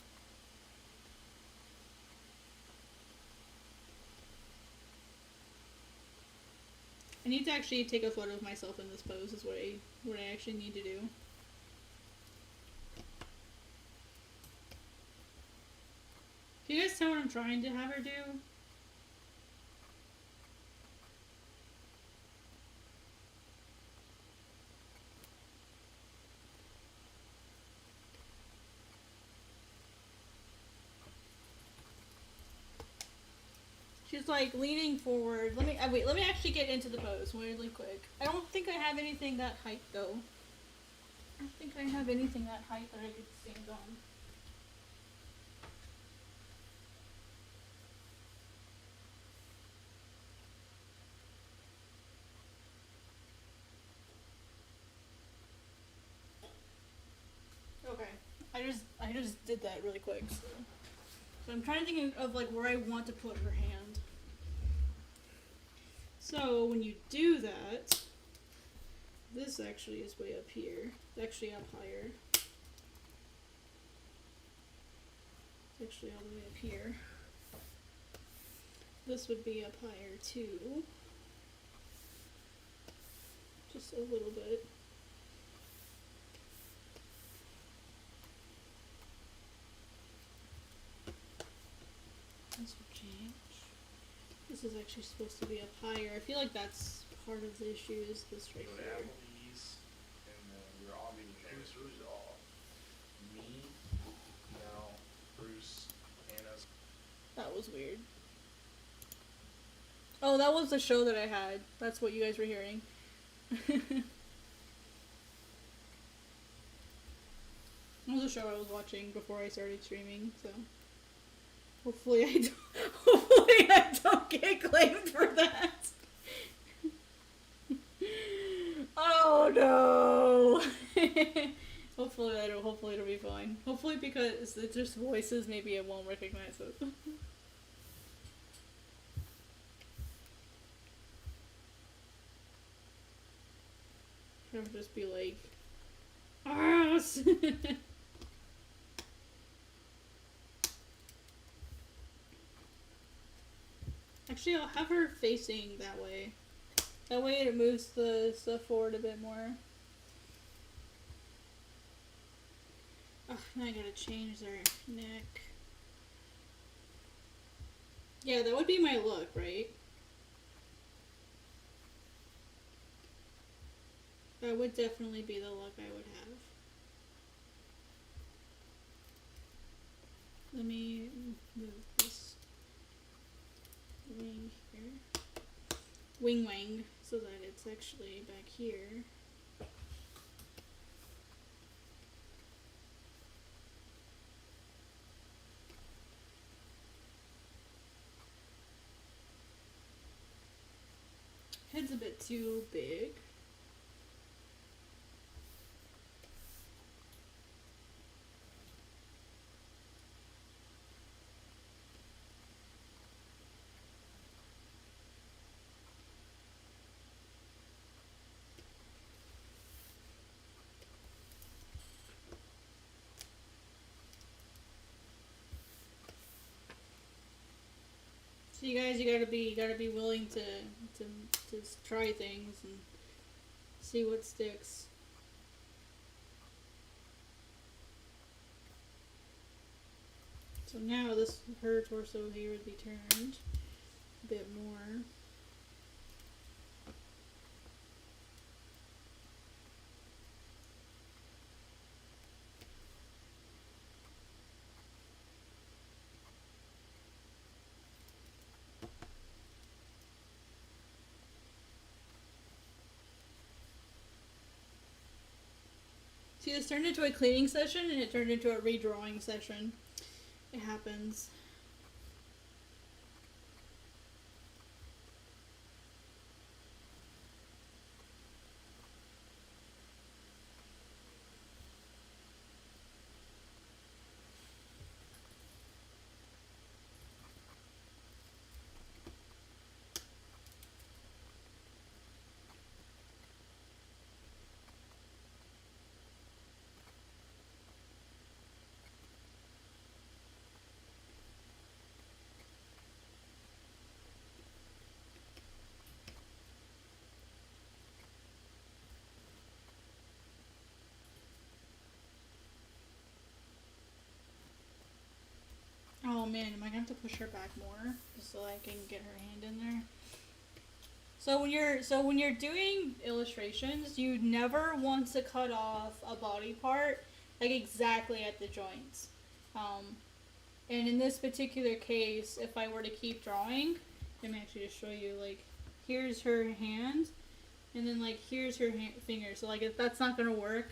I need to actually take a photo of myself in this pose is what I actually need to do. Can you guys tell what I'm trying to have her do? She's like leaning forward. Let me actually get into the pose really quick. I don't think I have anything that height though. I don't think I have anything that height that I could stand on. Okay. I just did that really quick. So I'm trying to think of like where I want to put her hand. So when you do that, this actually is way up here. It's actually up higher. It's actually all the way up here. This would be up higher too. Just a little bit. This will change. This is actually supposed to be up higher. I feel like that's part of the issue is this right here. Applebee's, and we're all being famous. Who's all? Me, Mel, Bruce, Anna's. That was weird. Oh, that was the show that I had. That's what you guys were hearing. It was a show I was watching before I started streaming, so hopefully I don't get claimed for that. Oh no. Hopefully it'll be fine. Hopefully because it's just voices, maybe it won't recognize it. I'll just be like, ass. Actually, I'll have her facing that way. That way it moves the stuff forward a bit more. Oh, now I gotta change their neck. Yeah, that would be my look, right? That would definitely be the look I would have. Let me move this wing here. Wing, so that it's actually back here. Head's a bit too big. So you guys, you gotta be willing to try things and see what sticks. So now this her torso here would be turned a bit more. See, this turned into a cleaning session and it turned into a redrawing session. It happens. Oh man, am I gonna have to push her back more just so I can get her hand in there? So when you're doing illustrations, you never want to cut off a body part like exactly at the joints. And in this particular case, if I were to keep drawing, let me actually just show you, like, here's her hand, and then like here's her finger. So like that's not gonna work.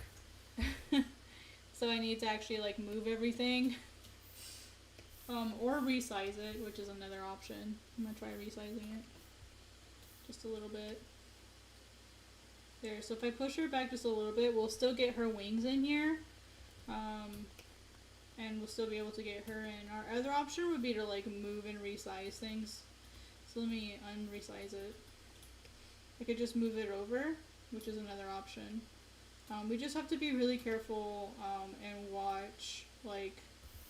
So I need to actually like move everything. Or resize it, which is another option. I'm gonna try resizing it just a little bit. There, so if I push her back just a little bit, we'll still get her wings in here. And we'll still be able to get her in. Our other option would be to like move and resize things. So let me unresize it. I could just move it over, which is another option. We just have to be really careful and watch, like,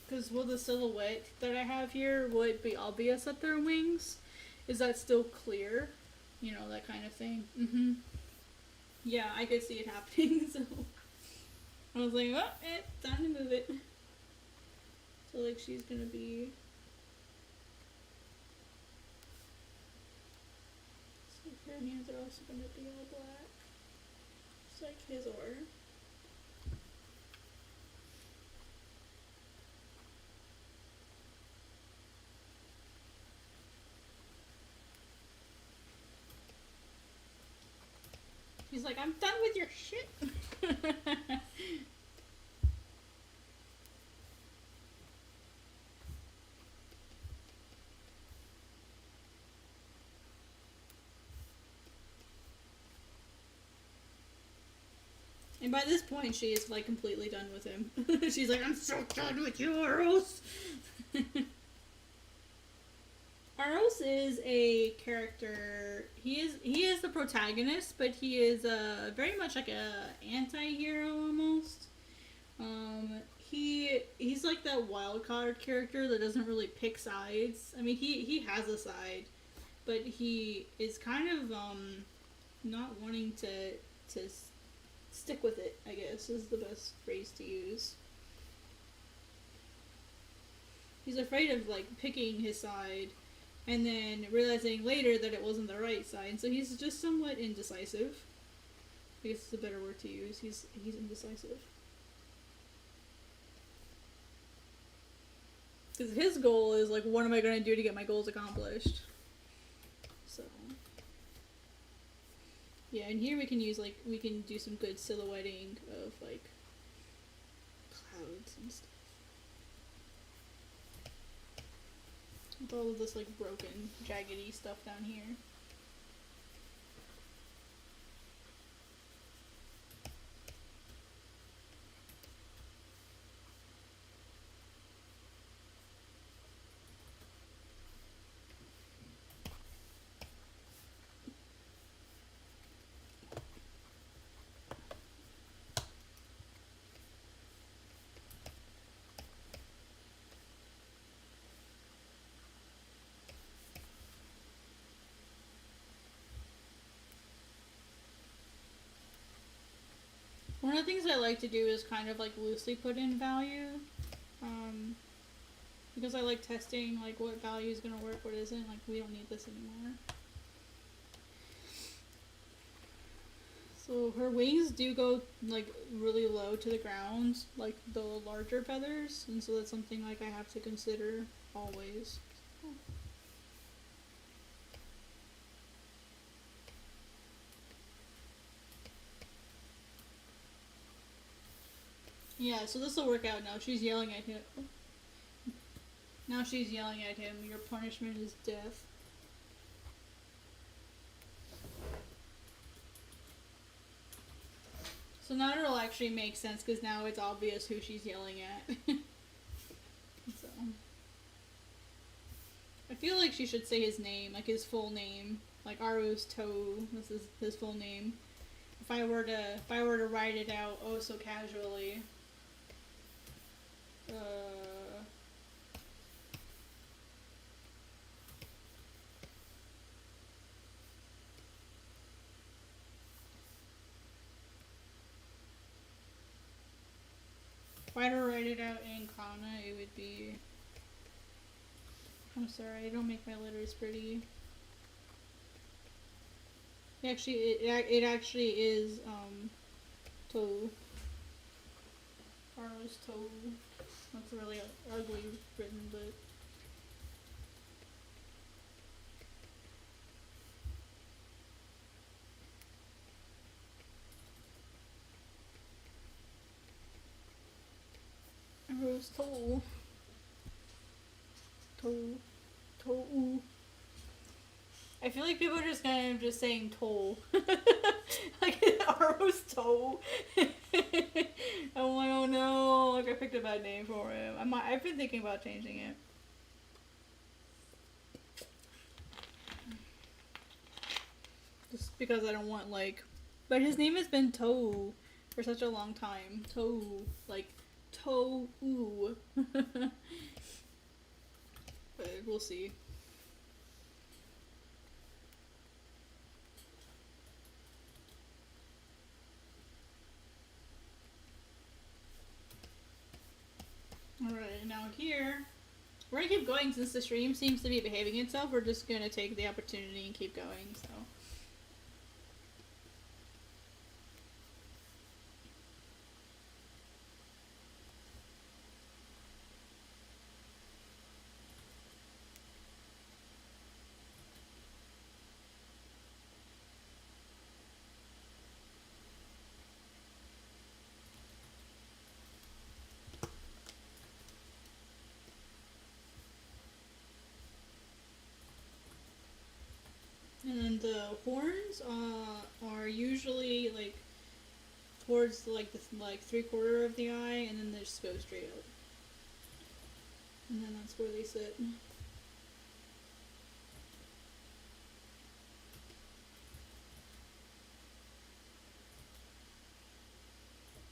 because will the silhouette that I have here, will it be obvious that they're wings? Is that still clear? You know, that kind of thing. Yeah, I could see it happening, so I was like, oh, time to move it. So, like, she's gonna be... So her hands are also gonna be all black. Just like his or. He's like, I'm done with your shit. And by this point, she is like completely done with him. She's like, I'm so done with you, Aros. Aros is a character. He is the protagonist, but he is very much like a anti-hero almost. He's like that wild card character that doesn't really pick sides. I mean, he has a side, but he is kind of not wanting to stick with it, I guess, is the best phrase to use. He's afraid of like picking his side and then realizing later that it wasn't the right side. So he's just somewhat indecisive. I guess it's a better word to use. He's indecisive. Because his goal is like, what am I going to do to get my goals accomplished? So, yeah, and here we can use like, we can do some good silhouetting of like clouds and stuff. With all of this like broken, jaggedy stuff down here. One of the things I like to do is kind of like loosely put in value. Um, because I like testing like what value is going to work, what isn't. Like we don't need this anymore. So her wings do go like really low to the ground, like the larger feathers, and so that's something like I have to consider always. Yeah, so this will work out now. She's yelling at him. Now she's yelling at him. Your punishment is death. So now it'll actually make sense because now it's obvious who she's yelling at. So I feel like she should say his name, like his full name, like Aru's Toe. This is his full name. If I were to write it out oh so casually. If I were to write it out in kana, it would be. I'm sorry, I don't make my letters pretty. Actually, it actually is toe. Aru's toe. That's really ugly written, but. Aru's toe. Toe. Toe. I feel like people are just kind of just saying toe. Like Aru's toe. Oh, I don't know. Like I picked a bad name for him. I've been thinking about changing it. Just because I don't want like, but his name has been Toe for such a long time. Toe, like Toe. But we'll see. Alright, now here, we're gonna keep going since the stream seems to be behaving itself. We're just gonna take the opportunity and keep going, so. And then the horns are usually like towards like the like 3/4 of the eye, and then they just go straight up. And then that's where they sit.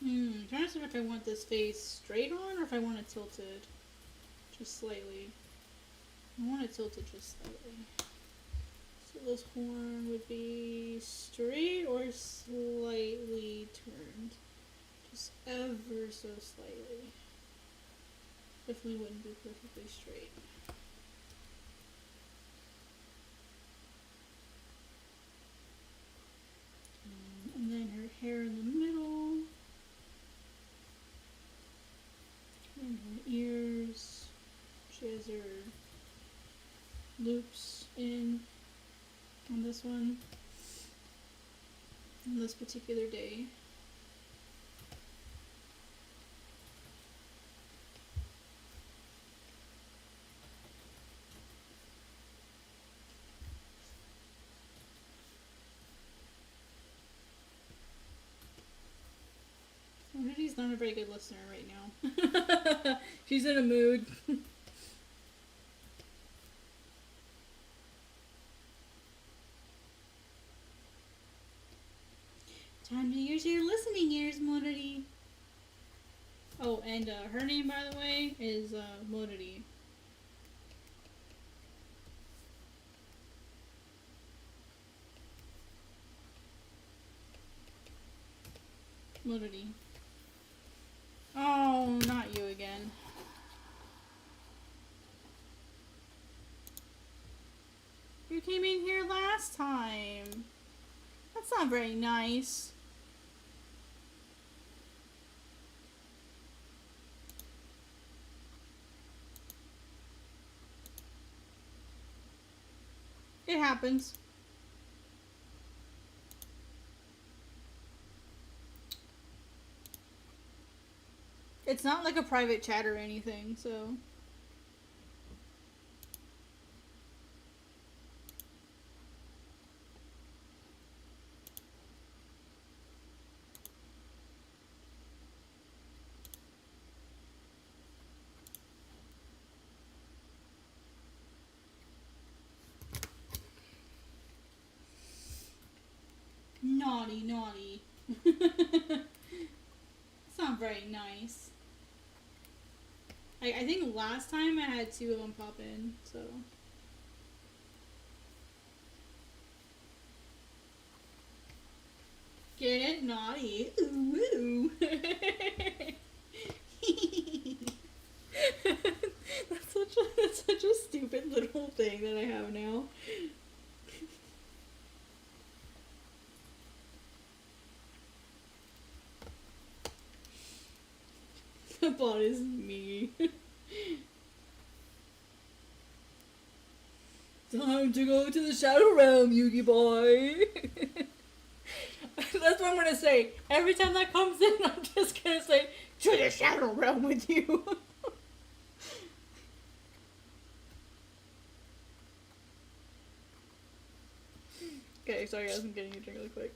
I'm trying to see if I want this face straight on or if I want it tilted just slightly. I want it tilted just slightly. So this horn would be straight or slightly turned. Just ever so slightly. Definitely wouldn't be perfectly straight. And then her hair in the middle. And her ears. She has her loops in on this one. On this particular day. She's not a very good listener right now. She's in a mood. Time to use your listening ears, Morari. Oh, and her name, by the way, is Morari. What did he? Oh, not you again. You came in here last time. That's not very nice. It happens. It's not like a private chat or anything, so. Naughty, naughty. It's not very nice. I think last time I had 2 of them pop in, so. Get it? Naughty. Ooh, ooh. That's such a stupid little thing that I have now. The bot is me. Time to go to the Shadow Realm, Yugi boy. That's what I'm gonna say. Every time that comes in, I'm just gonna say, to the Shadow Realm with you. Okay, sorry guys, I'm getting a drink really quick.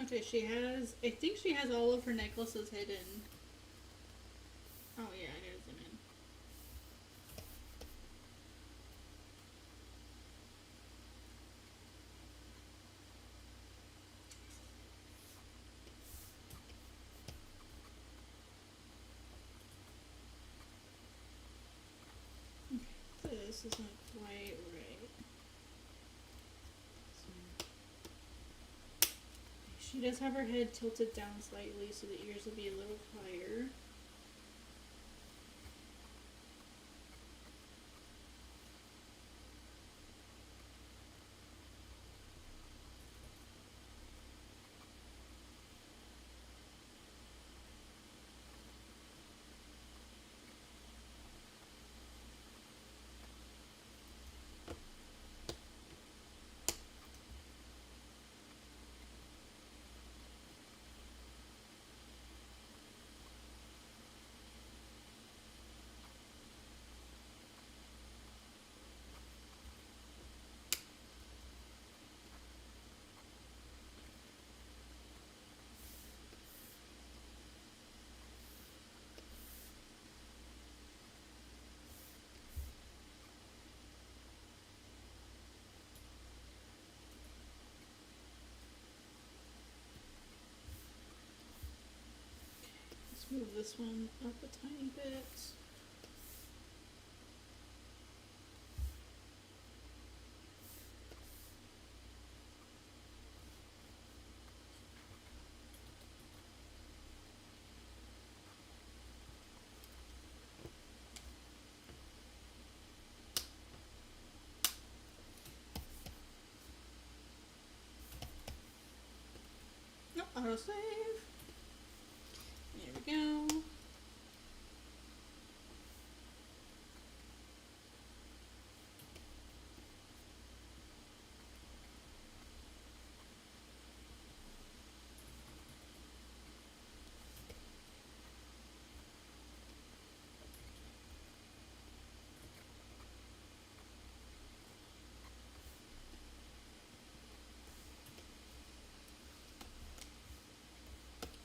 Okay, I think she has all of her necklaces hidden. Oh yeah, I gotta zoom in. Okay, so this is not quite right. She does have her head tilted down slightly, so the ears will be a little higher. Let's move this one up a tiny bit. No, autosave. There we go.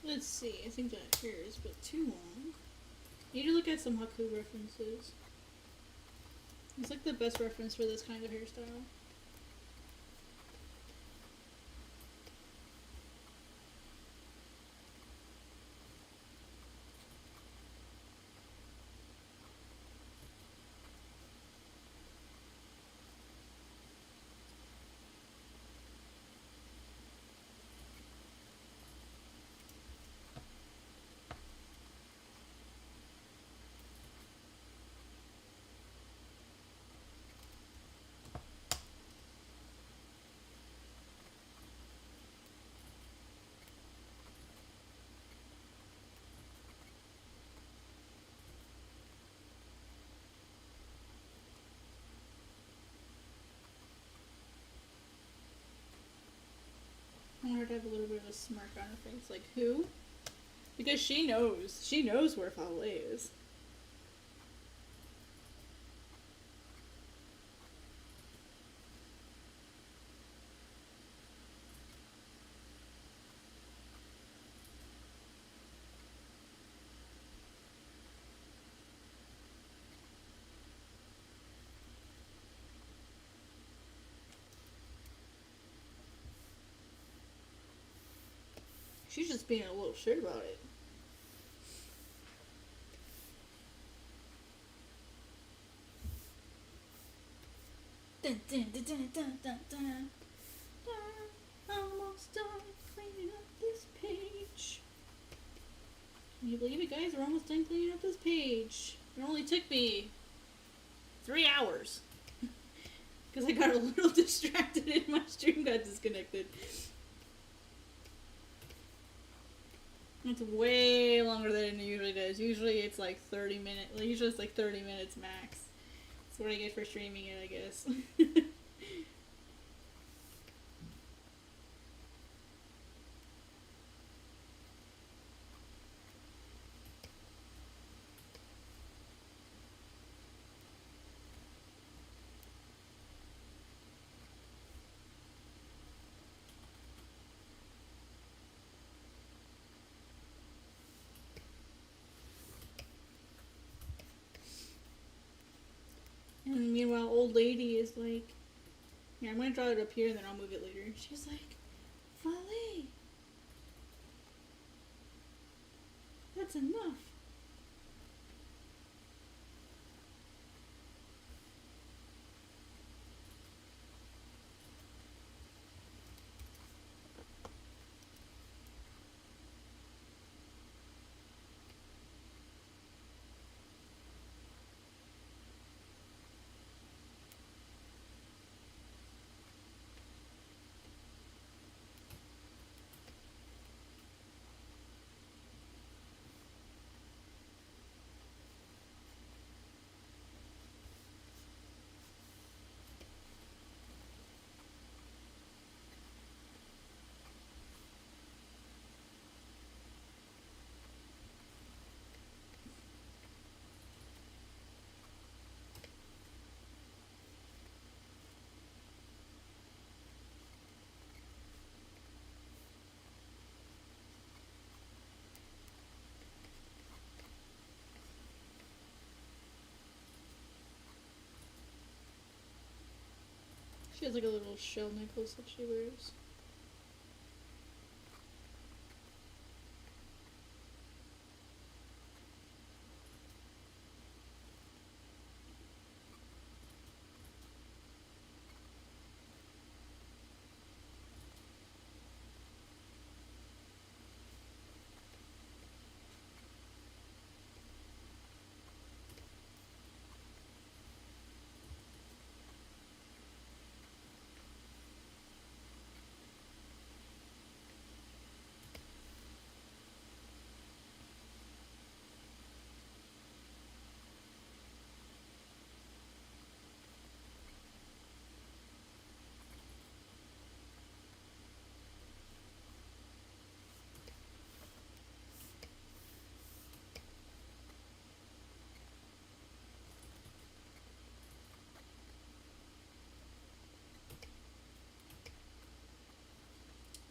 Let's see, I think that here is a bit too long. Need to look at some Haku references. It's like the best reference for this kind of hairstyle. I want her to have a little bit of a smirk on her face. Like, who? Because she knows. She knows where Valet is. She's just being a little shit about it. Dun, dun, dun, dun, dun, dun, dun. Almost done cleaning up this page. Can you believe it, guys? We're almost done cleaning up this page. It only took me 3 hours. Because I got a little distracted and my stream got disconnected. It's way longer than it usually does. Usually it's like 30 minutes. Usually it's like 30 minutes max. That's what I get for streaming it, I guess. And meanwhile, old lady is like, yeah, I'm gonna draw it up here and then I'll move it later. She's like, Valet, that's enough. She has like a little shell necklace that she wears.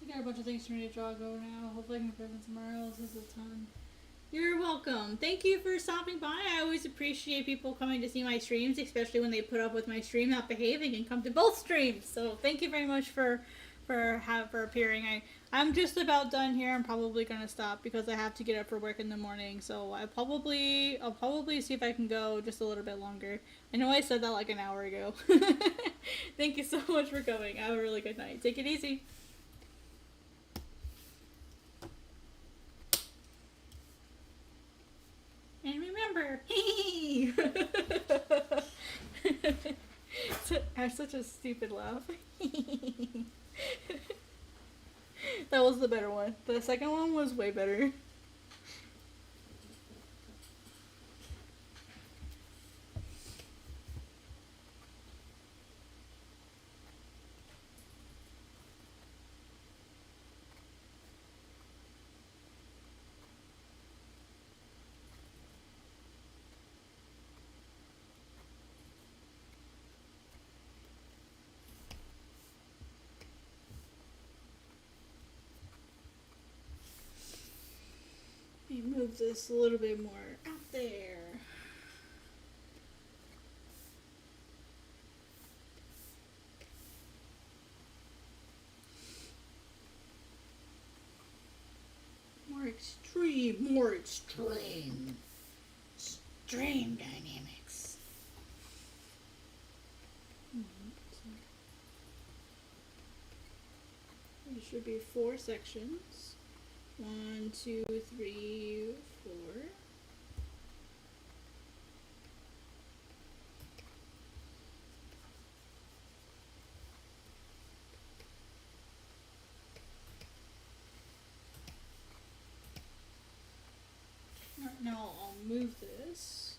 I got a bunch of things for me to draw go now. Hopefully I can print them tomorrow. This is a ton. You're welcome. Thank you for stopping by. I always appreciate people coming to see my streams, especially when they put up with my stream not behaving and come to both streams. So thank you very much for appearing. I'm just about done here. I'm probably gonna stop because I have to get up for work in the morning. So I'll probably see if I can go just a little bit longer. I know I said that like an hour ago. Thank you so much for coming. Have a really good night. Take it easy. And remember, I have such a stupid laugh. That was the better one. The second one was way better. Let me move this a little bit more out there. More extreme dynamics. There should be 4 sections. 1, 2, 3, 4. Now I'll move this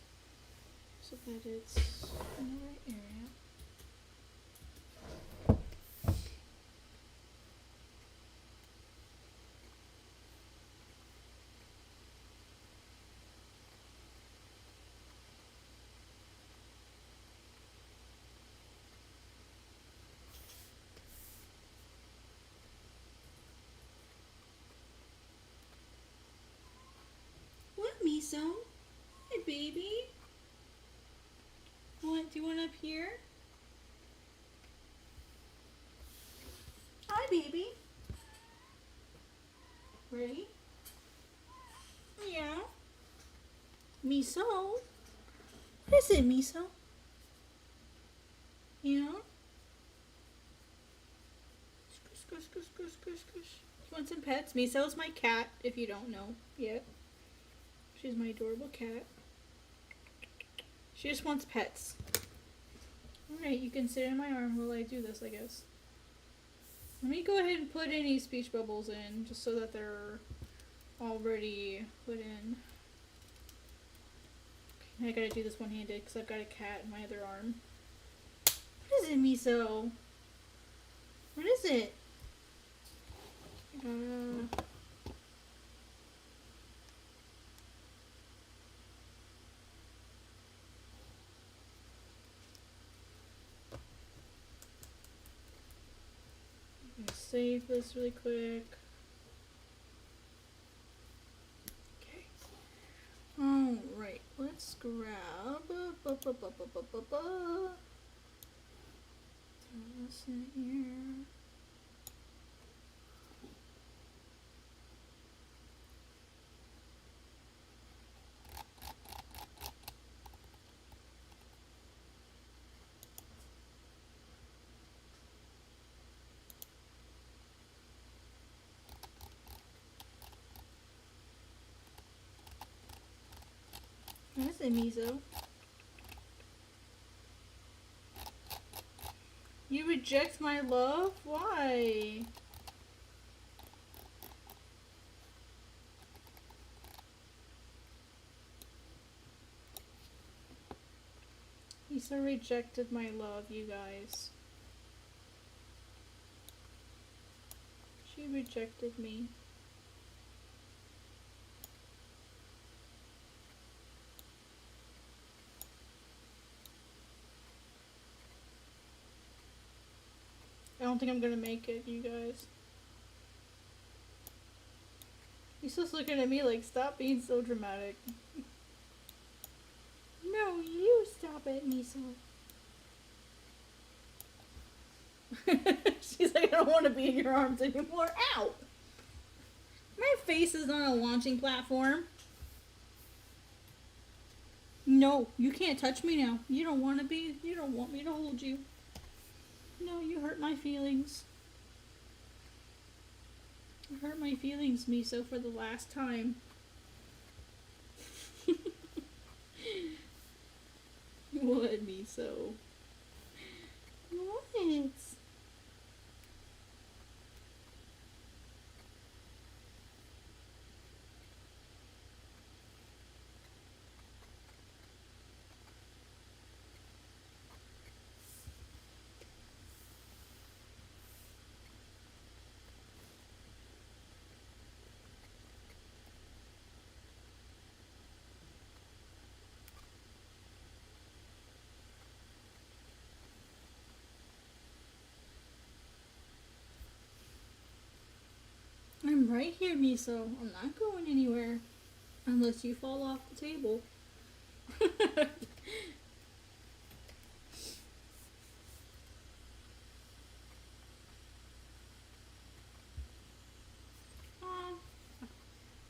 so that it's in the right area. What, Miso? Hi, baby. What, do you want up here? Hi, baby. Ready? Yeah. Miso? What is it, Miso? Yeah? Squish, squish, squish, squish, squish, squish. You want some pets? Miso's my cat, if you don't know yet. She's my adorable cat. She just wants pets. Alright, you can sit in my arm while I do this, I guess. Let me go ahead and put any speech bubbles in, just so that they're already put in. Okay, I gotta do this one-handed, because I've got a cat in my other arm. What is it, Miso? What is it? Save this really quick. Okay. Alright, let's grab throw this in here. That's a Miso. You reject my love? Why? Miso rejected my love, you guys. She rejected me. I don't think I'm gonna make it, you guys. He's just looking at me like, stop being so dramatic. No, you stop it, Miso. She's like, I don't want to be in your arms anymore. Ow! My face is on a launching platform. No, you can't touch me now. You don't want to be. You don't want me to hold you. No, you hurt my feelings. You hurt my feelings, Miso, for the last time. What, Miso? What? I'm right here, Miso. I'm not going anywhere. Unless you fall off the table. I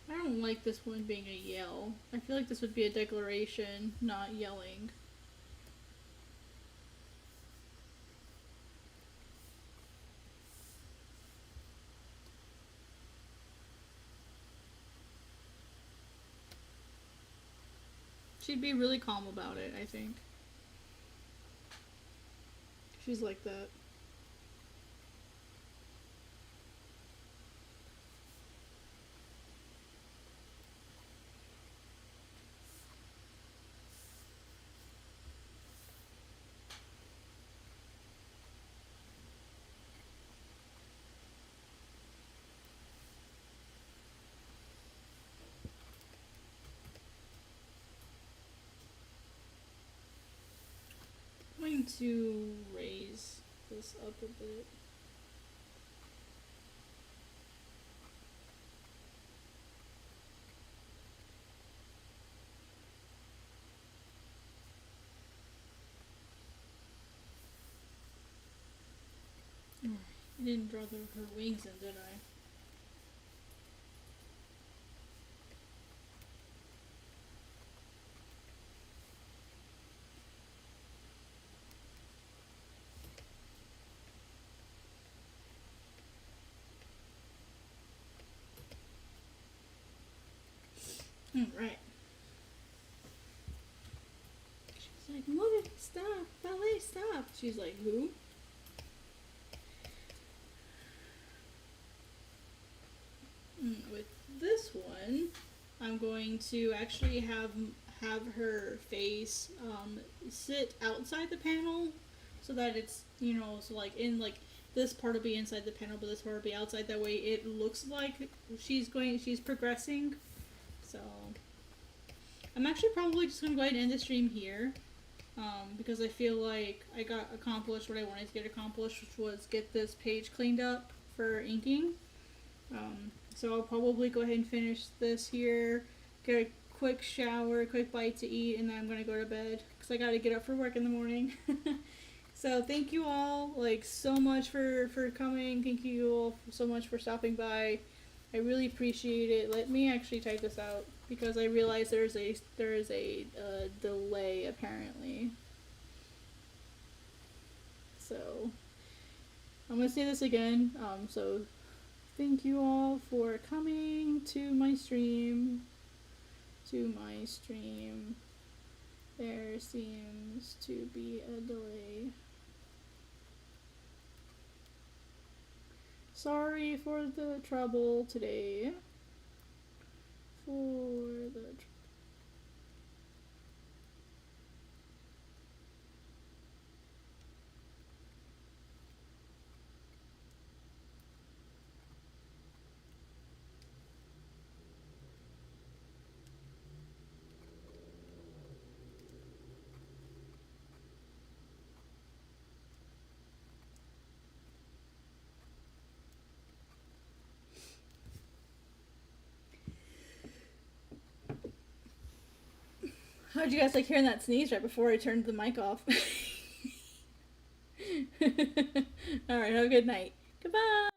don't like this one being a yell. I feel like this would be a declaration, not yelling. She'd be really calm about it, I think. She's like that. I'm going to raise this up a bit. I didn't draw her wings in, did I? Alright. She's like, move it, stop, ballet, stop. She's like, who? With this one, I'm going to actually have her face sit outside the panel, so that it's, you know, so like in like this part will be inside the panel, but this part will be outside. That way, it looks like she's progressing. So I'm actually probably just gonna go ahead and end the stream here, because I feel like I got accomplished what I wanted to get accomplished, which was get this page cleaned up for inking. So I'll probably go ahead and finish this here, get a quick shower, quick bite to eat, and then I'm gonna go to bed because I gotta get up for work in the morning. So thank you all like so much for coming. Thank you all so much for stopping by. I really appreciate it. Let me actually type this out because I realize there is a delay apparently. So I'm gonna say this again. So thank you all for coming to my stream. There seems to be a delay. Sorry for the trouble today. How'd you guys like hearing that sneeze right before I turned the mic off? Alright, have a good night. Goodbye!